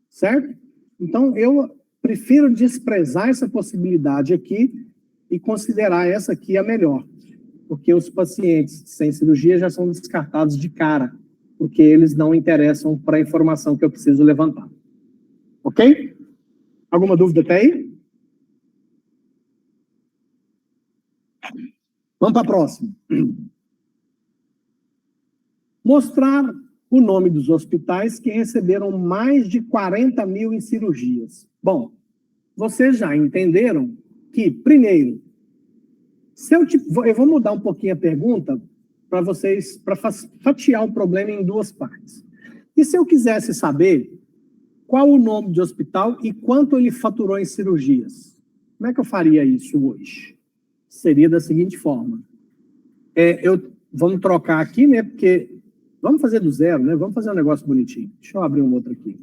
certo? Então, eu prefiro desprezar essa possibilidade aqui e considerar essa aqui a melhor, porque os pacientes sem cirurgia já são descartados de cara, porque eles não interessam para a informação que eu preciso levantar. Ok? Alguma dúvida até aí? Vamos para a próxima. Mostrar o nome dos hospitais que receberam mais de 40 mil em cirurgias. Bom, vocês já entenderam que, primeiro, eu vou mudar um pouquinho a pergunta para vocês, para fatiar o problema em duas partes. E se eu quisesse saber qual o nome de hospital e quanto ele faturou em cirurgias? Como é que eu faria isso hoje? Seria da seguinte forma. Vamos trocar aqui, né? Porque vamos fazer do zero, né? Vamos fazer um negócio bonitinho. Deixa eu abrir um outro aqui.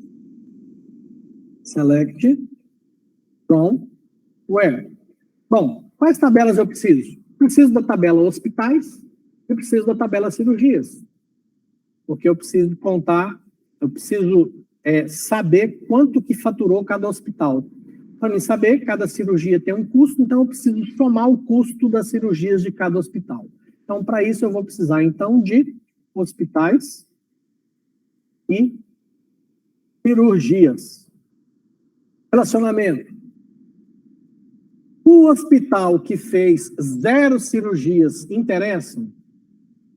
Select from where. Bom, quais tabelas eu preciso? Preciso da tabela hospitais e preciso da tabela cirurgias. Porque eu preciso contar, eu preciso saber quanto que faturou cada hospital. para mim saber, cada cirurgia tem um custo, então eu preciso somar o custo das cirurgias de cada hospital. Então, para isso, eu vou precisar, então, de hospitais e cirurgias. Relacionamento. O hospital que fez 0 cirurgias interessa?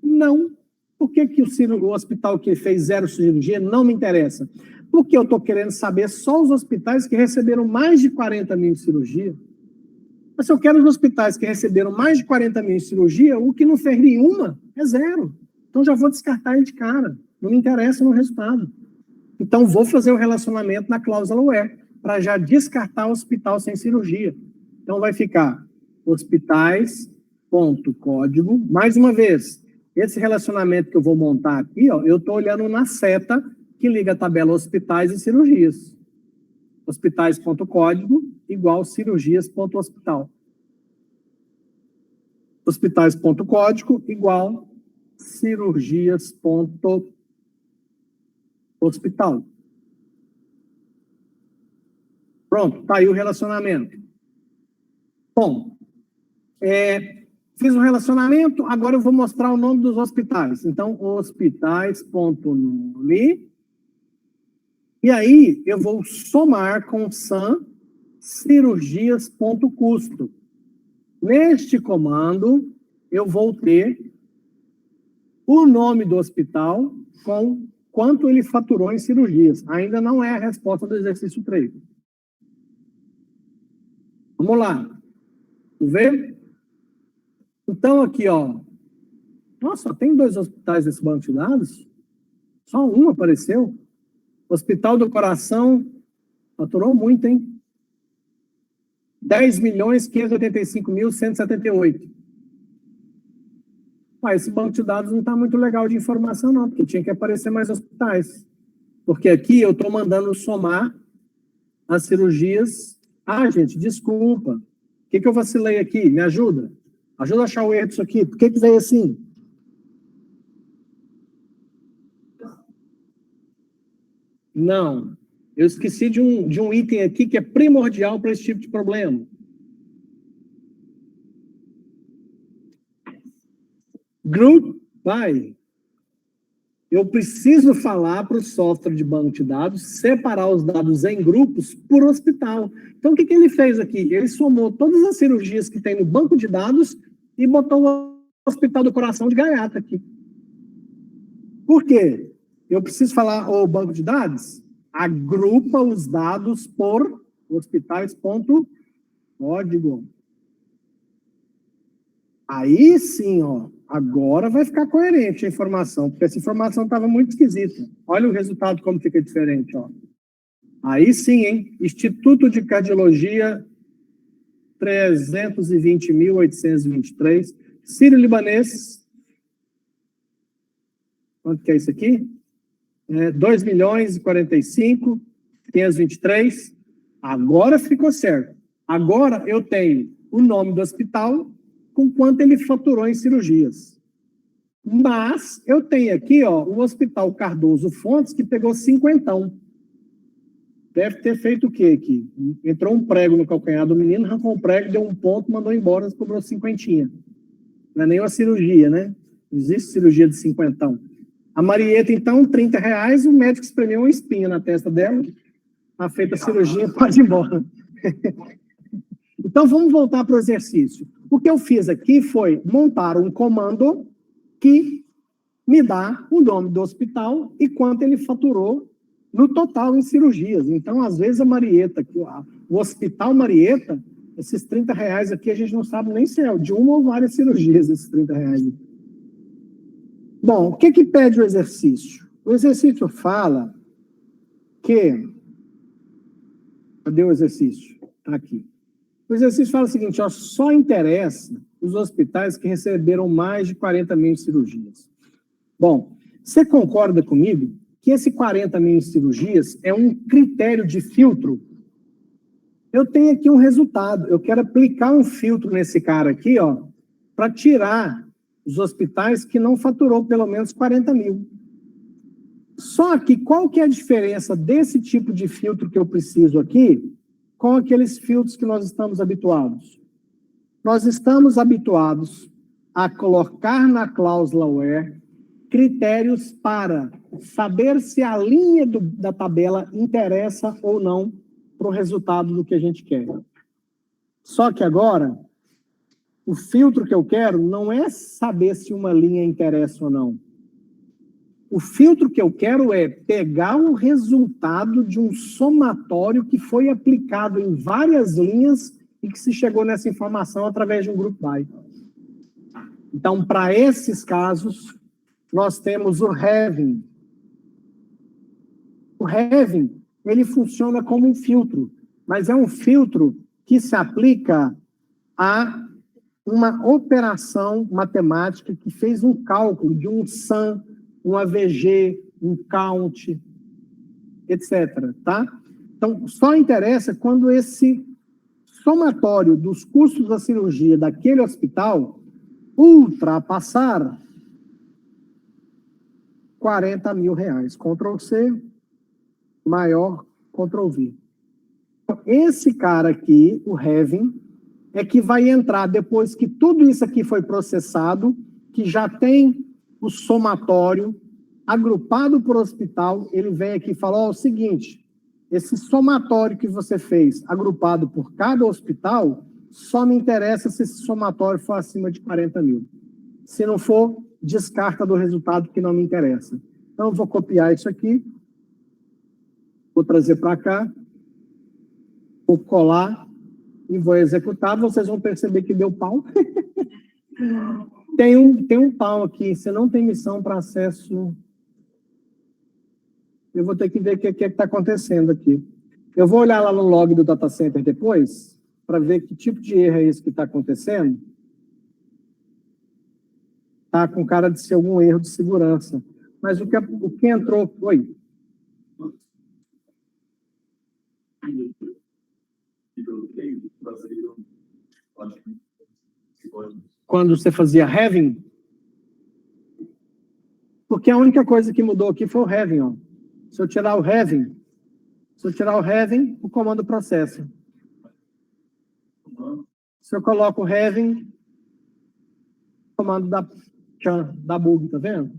Não. Por que o hospital que fez 0 cirurgia não me interessa? Porque eu estou querendo saber só os hospitais que receberam mais de 40 mil em cirurgia. Mas se eu quero os hospitais que receberam mais de 40 mil em cirurgia, o que não fez nenhuma é 0. Então já vou descartar ele de cara. Não me interessa no resultado. Então vou fazer o relacionamento na cláusula where, para já descartar o hospital sem cirurgia. Então vai ficar hospitais.código. Mais uma vez, esse relacionamento que eu vou montar aqui, ó, eu estou olhando na seta que liga a tabela hospitais e cirurgias. Hospitais.código igual cirurgias.hospital. Hospitais.código igual cirurgias.hospital. Pronto, está aí o relacionamento. Bom, fiz um relacionamento, agora eu vou mostrar o nome dos hospitais. Então, hospitais.nome. E aí, eu vou somar com sum cirurgias.custo. Neste comando, eu vou ter o nome do hospital com quanto ele faturou em cirurgias. Ainda não é a resposta do exercício 3. Vamos lá. Vamos ver? Então, aqui, ó. Nossa, tem 2 hospitais nesse banco de dados? Só um apareceu? Hospital do Coração faturou muito, hein? 10.585.178. Esse banco de dados não está muito legal de informação, não, porque tinha que aparecer mais hospitais. Porque aqui eu estou mandando somar as cirurgias. Ah, gente, desculpa. O que eu vacilei aqui? Me ajuda? Ajuda a achar o erro disso aqui. Por que veio assim? Não. Eu esqueci de um item aqui que é primordial para esse tipo de problema. Group by. Eu preciso falar para o software de banco de dados separar os dados em grupos por hospital. Então, o que ele fez aqui? Ele somou todas as cirurgias que tem no banco de dados e botou o Hospital do Coração de Gaiata aqui. Por quê? Eu preciso falar o banco de dados? Agrupa os dados por hospitais.código. Aí sim, ó, agora vai ficar coerente a informação, porque essa informação estava muito esquisita. Olha o resultado como fica diferente, ó. Aí sim, hein? Instituto de Cardiologia, 320.823. Sírio-Libanês, quanto que é isso aqui? 2.045.523. Agora ficou certo. Agora eu tenho o nome do hospital com quanto ele faturou em cirurgias. Mas eu tenho aqui, ó, o Hospital Cardoso Fontes, que pegou 50. Deve ter feito o quê aqui? Entrou um prego no calcanhar do menino, arrancou um prego, deu um ponto, mandou embora, cobrou 50. Não é nem uma cirurgia, né? Não existe cirurgia de 50. A Marieta, então, R$30, o médico espremeu uma espinha na testa dela, tá feita a cirurgia, pode ir embora. Então, vamos voltar para o exercício. O que eu fiz aqui foi montar um comando que me dá o nome do hospital e quanto ele faturou no total em cirurgias. Então, às vezes, a Marieta, o Hospital Marieta, esses R$30 aqui, a gente não sabe nem se é de uma ou várias cirurgias, esses R$30. Bom, o que pede o exercício? O exercício fala que... Cadê o exercício? Está aqui. O exercício fala o seguinte, ó, só interessa os hospitais que receberam mais de 40 mil cirurgias. Bom, você concorda comigo que esse 40 mil cirurgias é um critério de filtro? Eu tenho aqui um resultado, eu quero aplicar um filtro nesse cara aqui, ó, para tirar os hospitais que não faturou pelo menos 40 mil. Só que qual que é a diferença desse tipo de filtro que eu preciso aqui com aqueles filtros que nós estamos habituados. Nós estamos habituados a colocar na cláusula where critérios para saber se a linha da tabela interessa ou não para o resultado do que a gente quer. Só que agora, o filtro que eu quero não é saber se uma linha interessa ou não. O filtro que eu quero é pegar o resultado de um somatório que foi aplicado em várias linhas e que se chegou nessa informação através de um group by. Então, para esses casos, nós temos o having. O having, ele funciona como um filtro, mas é um filtro que se aplica a uma operação matemática que fez um cálculo de um sum, um AVG, um count, etc. Tá? Então, só interessa quando esse somatório dos custos da cirurgia daquele hospital ultrapassar R$40 mil. Ctrl+C, maior, Ctrl+V. Esse cara aqui, o having, é que vai entrar depois que tudo isso aqui foi processado, que já tem o somatório agrupado por hospital, ele vem aqui e fala, ó, o seguinte, esse somatório que você fez, agrupado por cada hospital, só me interessa se esse somatório for acima de 40 mil. Se não for, descarta do resultado que não me interessa. Então, eu vou copiar isso aqui, vou trazer para cá, vou colar e vou executar. Vocês vão perceber que deu pau. Tem um pau aqui. Você não tem missão para acesso. Eu vou ter que ver o que está acontecendo aqui. Eu vou olhar lá no log do data center depois, para ver que tipo de erro é esse que está acontecendo. Está com cara de ser algum erro de segurança. Mas o que entrou... Oi. Quando você fazia having, porque a única coisa que mudou aqui foi o having, ó. Se eu tirar o having, o comando processa. Se eu coloco o having, o comando dá bug, tá vendo?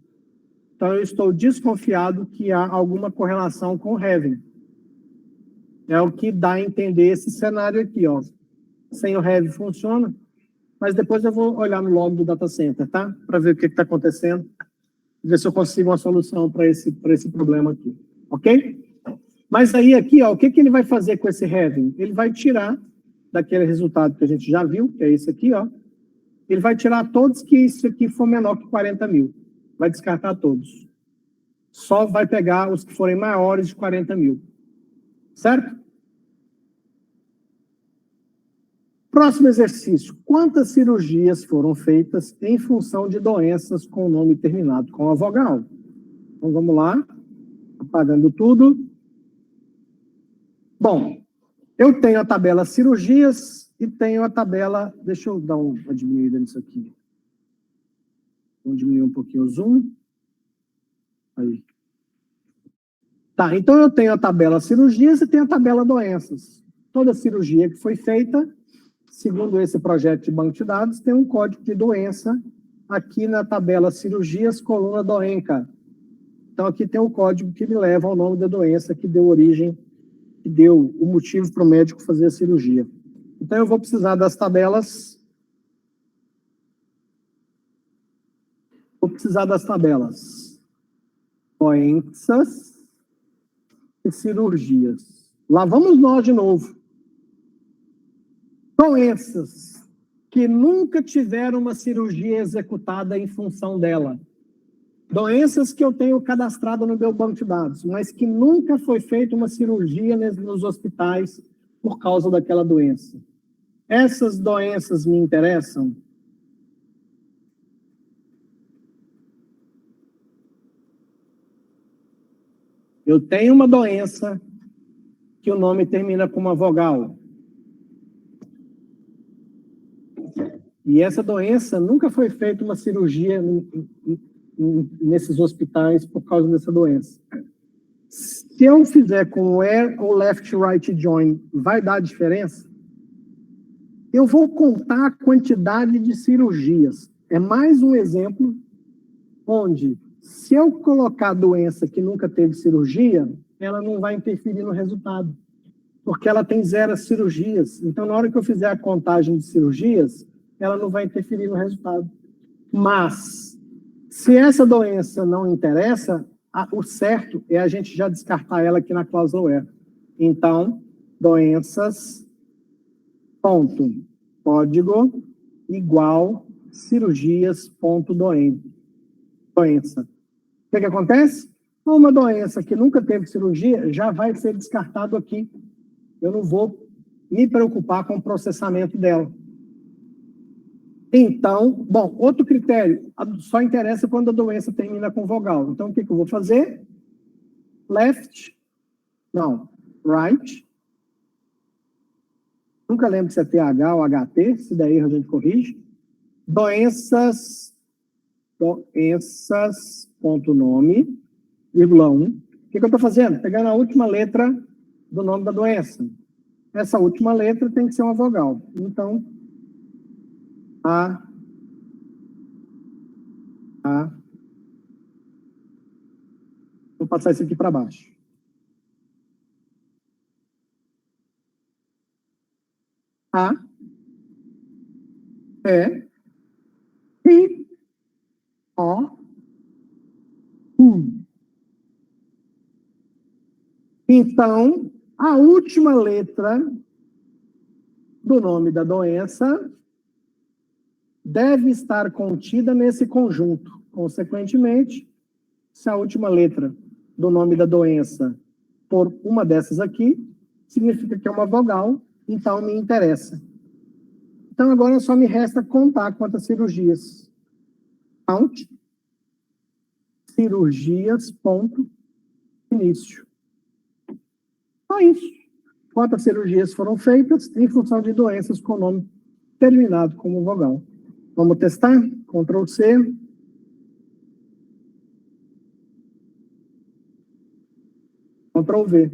Então eu estou desconfiado que há alguma correlação com o having. É o que dá a entender esse cenário aqui, ó. Sem o having funciona, mas depois eu vou olhar no log do data center, tá? Para ver o que está acontecendo, ver se eu consigo uma solução para esse problema aqui, ok? Mas aí aqui, ó, o que ele vai fazer com esse having? Ele vai tirar daquele resultado que a gente já viu, que é esse aqui, ó. Ele vai tirar todos que isso aqui for menor que 40 mil. Vai descartar todos. Só vai pegar os que forem maiores de 40 mil. Certo? Próximo exercício. Quantas cirurgias foram feitas em função de doenças com o nome terminado com a vogal? Então, vamos lá. Apagando tudo. Bom, eu tenho a tabela cirurgias e tenho a tabela... Deixa eu dar uma diminuída nisso aqui. Vou diminuir um pouquinho o zoom. Aí. Tá, então eu tenho a tabela cirurgias e tenho a tabela doenças. Toda cirurgia que foi feita, segundo esse projeto de banco de dados, tem um código de doença aqui na tabela cirurgias, coluna doenca. Então aqui tem o código que me leva ao nome da doença que deu origem, que deu o motivo para o médico fazer a cirurgia. Então eu vou precisar das tabelas. Vou precisar das tabelas doenças e cirurgias. Lá vamos nós de novo. Doenças que nunca tiveram uma cirurgia executada em função dela. Doenças que eu tenho cadastrado no meu banco de dados, mas que nunca foi feita uma cirurgia nos hospitais por causa daquela doença. Essas doenças me interessam? Eu tenho uma doença que o nome termina com uma vogal. E essa doença nunca foi feita uma cirurgia nesses hospitais por causa dessa doença. Se eu fizer com where ou left right join, vai dar diferença? Eu vou contar a quantidade de cirurgias. É mais um exemplo onde, se eu colocar doença que nunca teve cirurgia, ela não vai interferir no resultado, porque ela tem 0 cirurgias. Então, na hora que eu fizer a contagem de cirurgias, ela não vai interferir no resultado. Mas, se essa doença não interessa, o certo é a gente já descartar ela aqui na cláusula where. Então, doenças, ponto, código, igual, cirurgias, ponto, doença. O que acontece? Uma doença que nunca teve cirurgia já vai ser descartado aqui. Eu não vou me preocupar com o processamento dela. Então, bom, outro critério, só interessa quando a doença termina com vogal. Então, o que eu vou fazer? Right. Nunca lembro se é TH ou HT, se der erro a gente corrige. Doenças, ponto nome, vírgula 1. O que eu estou fazendo? Pegando a última letra do nome da doença. Essa última letra tem que ser uma vogal. Então, vou passar isso aqui para baixo. Então, a última letra do nome da doença deve estar contida nesse conjunto. Consequentemente, se a última letra do nome da doença for uma dessas aqui, significa que é uma vogal, então me interessa. Então, agora só me resta contar quantas cirurgias. Count. Cirurgias, ponto, início. Só isso. Quantas cirurgias foram feitas em função de doenças com nome terminado como vogal. Vamos testar? Ctrl C. Ctrl V.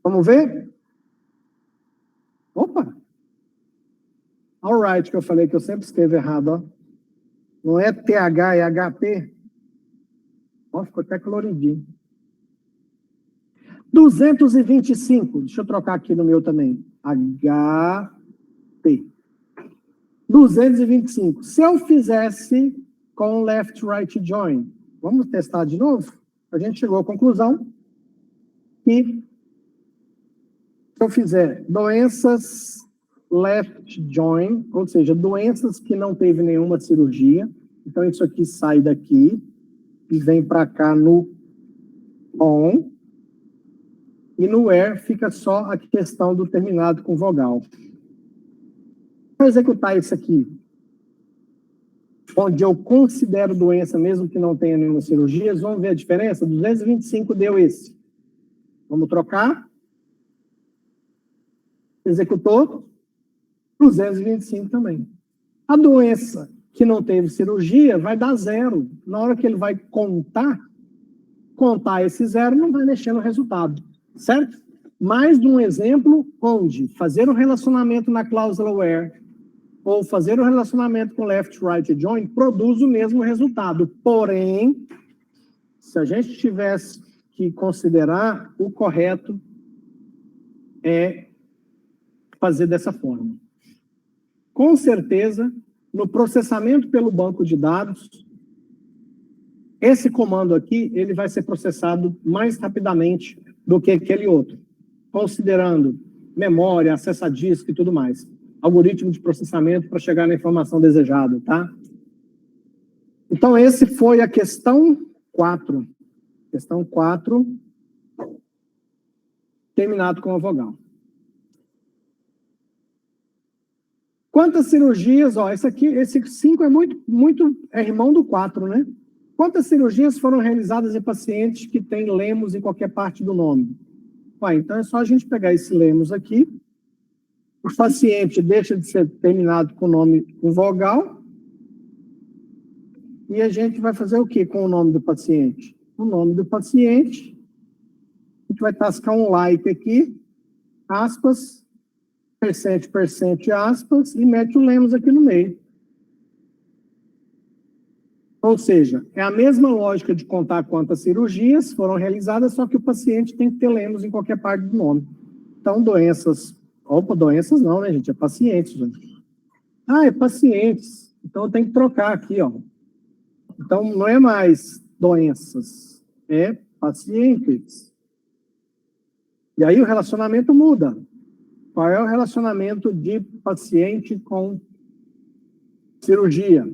Vamos ver? Opa! Alright, que eu falei que eu sempre escrevo errado, ó. Não é TH, é HP. Ó, ficou até coloridinho. 225. Deixa eu trocar aqui no meu também. HP. 225. Se eu fizesse com left, right, join, vamos testar de novo? A gente chegou à conclusão que se eu fizer doenças left join, ou seja, doenças que não teve nenhuma cirurgia, então isso aqui sai daqui e vem para cá no on, e no where fica só a questão do terminado com vogal. Vou executar isso aqui, onde eu considero doença mesmo que não tenha nenhuma cirurgia. Vamos ver a diferença? 225 deu esse. Vamos trocar. Executou. 225 também. A doença que não teve cirurgia vai dar 0. Na hora que ele vai contar esse 0 não vai mexer no resultado, certo? Mais de um exemplo onde fazer um relacionamento na cláusula where ou fazer um relacionamento com left, right e join produz o mesmo resultado. Porém, se a gente tivesse que considerar, o correto é fazer dessa forma. Com certeza, no processamento pelo banco de dados, esse comando aqui, ele vai ser processado mais rapidamente do que aquele outro, considerando memória, acesso a disco e tudo mais. Algoritmo de processamento para chegar na informação desejada, tá? Então, esse foi a questão 4. Questão 4, terminado com a vogal. Quantas cirurgias, ó, esse 5 é irmão do 4, né? Quantas cirurgias foram realizadas em pacientes que têm lemos em qualquer parte do nome? Ué, então é só a gente pegar esse lemos aqui, o paciente deixa de ser terminado com nome com vogal, E a gente vai fazer o que com o nome do paciente? O nome do paciente, a gente vai tascar um like aqui, aspas, percent, aspas, e mete o Lemos aqui no meio. Ou seja, é a mesma lógica de contar quantas cirurgias foram realizadas, só que o paciente tem que ter Lemos em qualquer parte do nome. Então, doenças não, né, gente? É pacientes, gente. Ah, é pacientes. Então, eu tenho que trocar aqui, ó. Então, não é mais doenças, é pacientes. E aí o relacionamento muda. Qual é o relacionamento de paciente com cirurgia?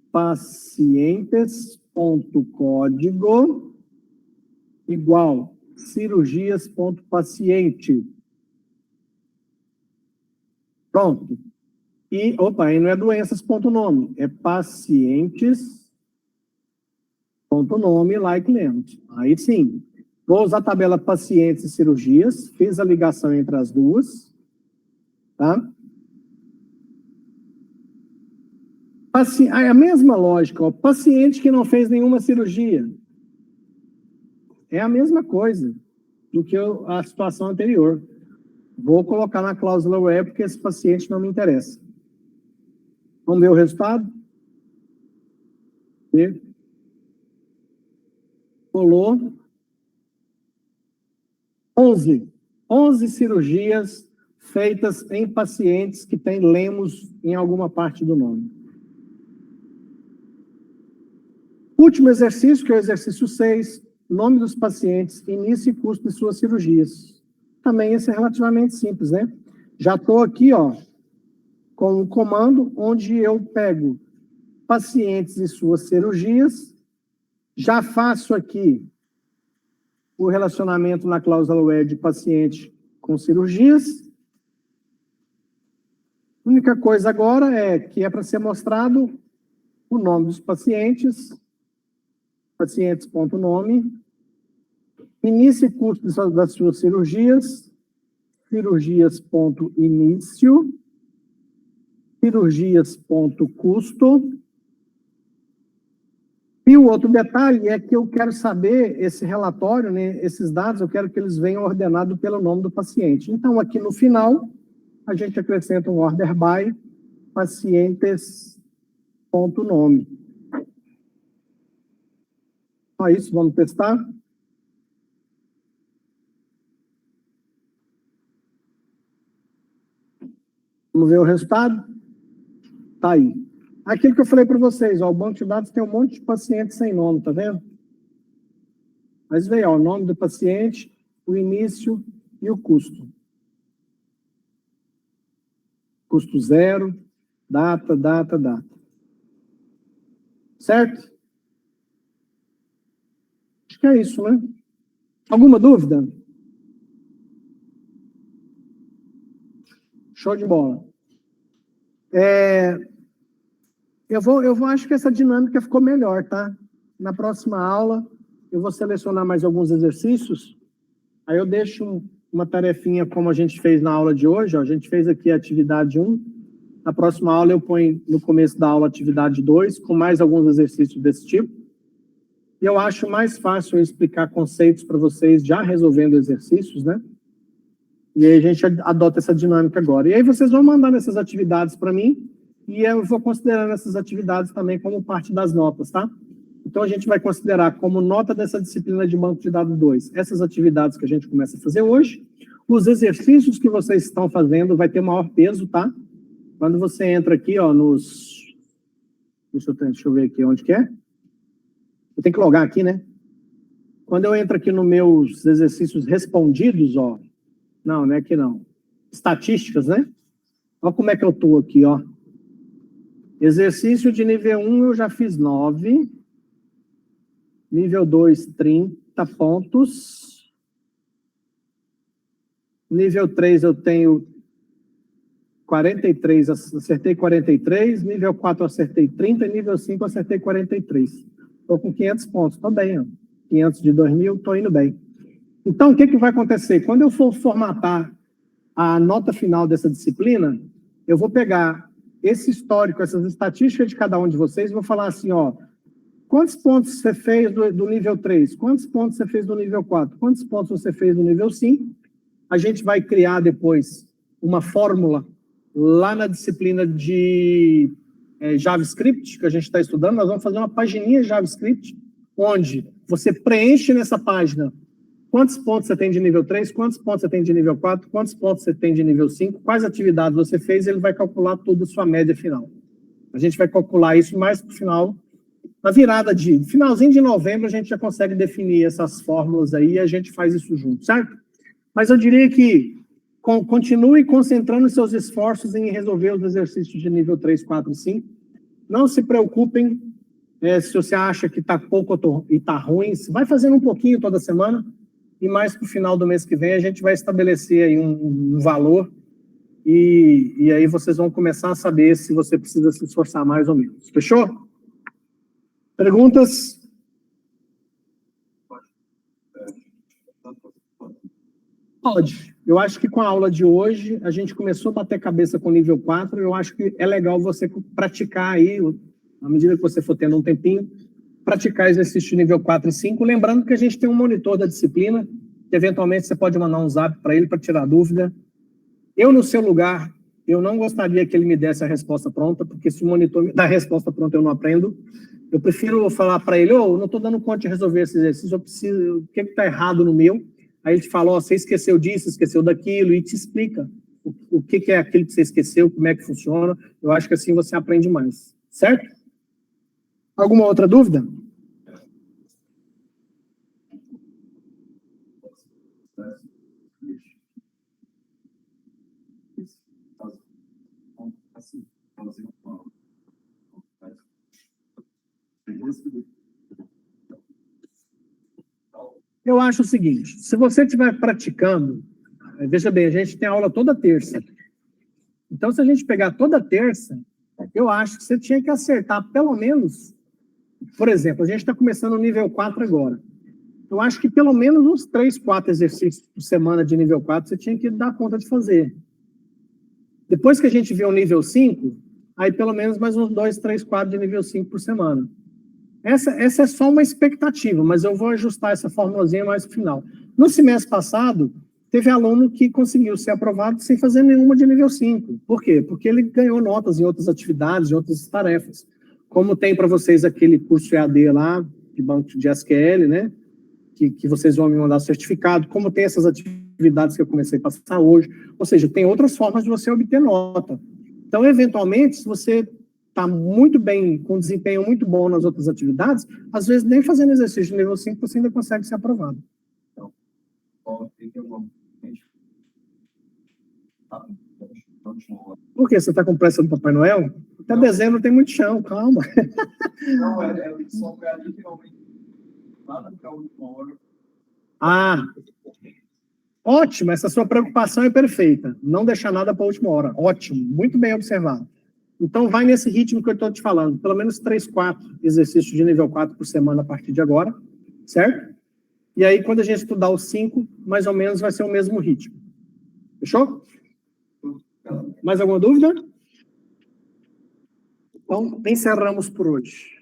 Pacientes.código igual cirurgias.paciente. Pronto. E, aí não é doenças.nome, é pacientes.nome, like Lemos. Aí sim, vou usar a tabela pacientes e cirurgias, fiz a ligação entre as duas, tá? A mesma lógica, ó, paciente que não fez nenhuma cirurgia. É a mesma coisa do que a situação anterior. Vou colocar na cláusula where, porque esse paciente não me interessa. Vamos ver o resultado? Colou 11 cirurgias feitas em pacientes que têm Lemos em alguma parte do nome. Último exercício, que é o exercício 6, nome dos pacientes, início e custo de suas cirurgias. Também esse é relativamente simples, né? Já estou aqui, ó, com um comando onde eu pego pacientes e suas cirurgias, já faço aqui o relacionamento na cláusula where de paciente com cirurgias. A única coisa agora é que é para ser mostrado o nome dos pacientes, pacientes.nome, início e custo das suas cirurgias, cirurgias.início, cirurgias.custo. E o outro detalhe é que eu quero saber esse relatório, né, esses dados, eu quero que eles venham ordenados pelo nome do paciente. Então, aqui no final, a gente acrescenta um order by pacientes.nome. Só isso, vamos testar? Vamos ver o resultado? Tá aí. Aquilo que eu falei para vocês, ó, o banco de dados tem um monte de pacientes sem nome, tá vendo? Mas veio, ó, o nome do paciente, o início e o custo. Custo zero, data. Certo? Acho que é isso, né? Alguma dúvida? Show de bola. Acho que essa dinâmica ficou melhor, tá? Na próxima aula, eu vou selecionar mais alguns exercícios, aí eu deixo uma tarefinha como a gente fez na aula de hoje, ó, a gente fez aqui a atividade 1, na próxima aula eu ponho no começo da aula a atividade 2, com mais alguns exercícios desse tipo, e eu acho mais fácil eu explicar conceitos para vocês já resolvendo exercícios, né? E aí a gente adota essa dinâmica agora. E aí vocês vão mandando essas atividades para mim, e eu vou considerando essas atividades também como parte das notas, tá? Então, a gente vai considerar como nota dessa disciplina de banco de dados 2, essas atividades que a gente começa a fazer hoje. Os exercícios que vocês estão fazendo vai ter maior peso, tá? Quando você entra aqui, ó, nos... Deixa eu ver aqui onde que é. Eu tenho que logar aqui, né? Quando eu entro aqui nos meus exercícios respondidos, ó... Não é aqui não. Estatísticas, né? Olha como é que eu estou aqui, ó. Exercício de nível 1 eu já fiz 9. Nível 2, 30 pontos. Nível 3 eu tenho 43, acertei 43. Nível 4 eu acertei 30. Nível 5 eu acertei 43. Estou com 500 pontos, estou bem, ó. 500 de 2.000, estou indo bem. Então, o que vai acontecer? Quando eu for formatar a nota final dessa disciplina, eu vou pegar esse histórico, essas estatísticas de cada um de vocês, vou falar assim, ó, quantos pontos você fez do nível 3? Quantos pontos você fez do nível 4? Quantos pontos você fez do nível 5? A gente vai criar depois uma fórmula lá na disciplina de JavaScript, que a gente está estudando. Nós vamos fazer uma pagininha JavaScript, onde você preenche nessa página quantos pontos você tem de nível 3, quantos pontos você tem de nível 4, quantos pontos você tem de nível 5, quais atividades você fez, ele vai calcular tudo a sua média final. A gente vai calcular isso mais para o final, na virada de finalzinho de novembro, a gente já consegue definir essas fórmulas aí e a gente faz isso junto, certo? Mas eu diria que continue concentrando seus esforços em resolver os exercícios de nível 3, 4 e 5. Não se preocupem se você acha que está pouco e está ruim, vai fazendo um pouquinho toda semana e mais para o final do mês que vem a gente vai estabelecer aí um valor e aí vocês vão começar a saber se você precisa se esforçar mais ou menos. Fechou? Perguntas? Pode. Eu acho que com a aula de hoje, a gente começou a bater cabeça com o nível 4, eu acho que é legal você praticar aí, à medida que você for tendo um tempinho, praticar exercício de nível 4 e 5, lembrando que a gente tem um monitor da disciplina, que eventualmente você pode mandar um zap para ele para tirar dúvida. Eu, no seu lugar, eu não gostaria que ele me desse a resposta pronta, porque se o monitor me dá a resposta pronta, eu não aprendo. Eu prefiro falar para ele, não estou dando conta de resolver esse exercício, eu preciso, o que está errado no meu? Aí ele te fala, você esqueceu disso, esqueceu daquilo, e te explica o que é aquilo que você esqueceu, como é que funciona. Eu acho que assim você aprende mais, certo? Alguma outra dúvida? Eu acho o seguinte, se você estiver praticando, veja bem, a gente tem aula toda terça. Então, se a gente pegar toda terça, eu acho que você tinha que acertar pelo menos, por exemplo, a gente está começando o nível 4 agora. Eu acho que pelo menos uns 3, 4 exercícios por semana de nível 4 você tinha que dar conta de fazer. Depois que a gente vê o nível 5, aí pelo menos mais uns 2, 3, 4 de nível 5 por semana. Essa é só uma expectativa, mas eu vou ajustar essa formulazinha mais no final. No semestre passado, teve aluno que conseguiu ser aprovado sem fazer nenhuma de nível 5. Por quê? Porque ele ganhou notas em outras atividades, em outras tarefas. Como tem para vocês aquele curso EAD lá, de banco de SQL, né? Que vocês vão me mandar certificado, como tem essas atividades que eu comecei a passar hoje. Ou seja, tem outras formas de você obter nota. Então, eventualmente, se você está muito bem, com um desempenho muito bom nas outras atividades, às vezes nem fazendo exercício de nível 5 você ainda consegue ser aprovado. Por quê? Você está com pressa do Papai Noel? Até dezembro tem muito chão, calma. Não, só para literalmente nada para a última hora. Ah, ótimo, essa sua preocupação é perfeita. Não deixar nada para a última hora. Ótimo, muito bem observado. Então, vai nesse ritmo que eu estou te falando. Pelo menos 3, 4 exercícios de nível 4 por semana a partir de agora, certo? E aí, quando a gente estudar os 5, mais ou menos vai ser o mesmo ritmo. Fechou? Mais alguma dúvida? Então, encerramos por hoje.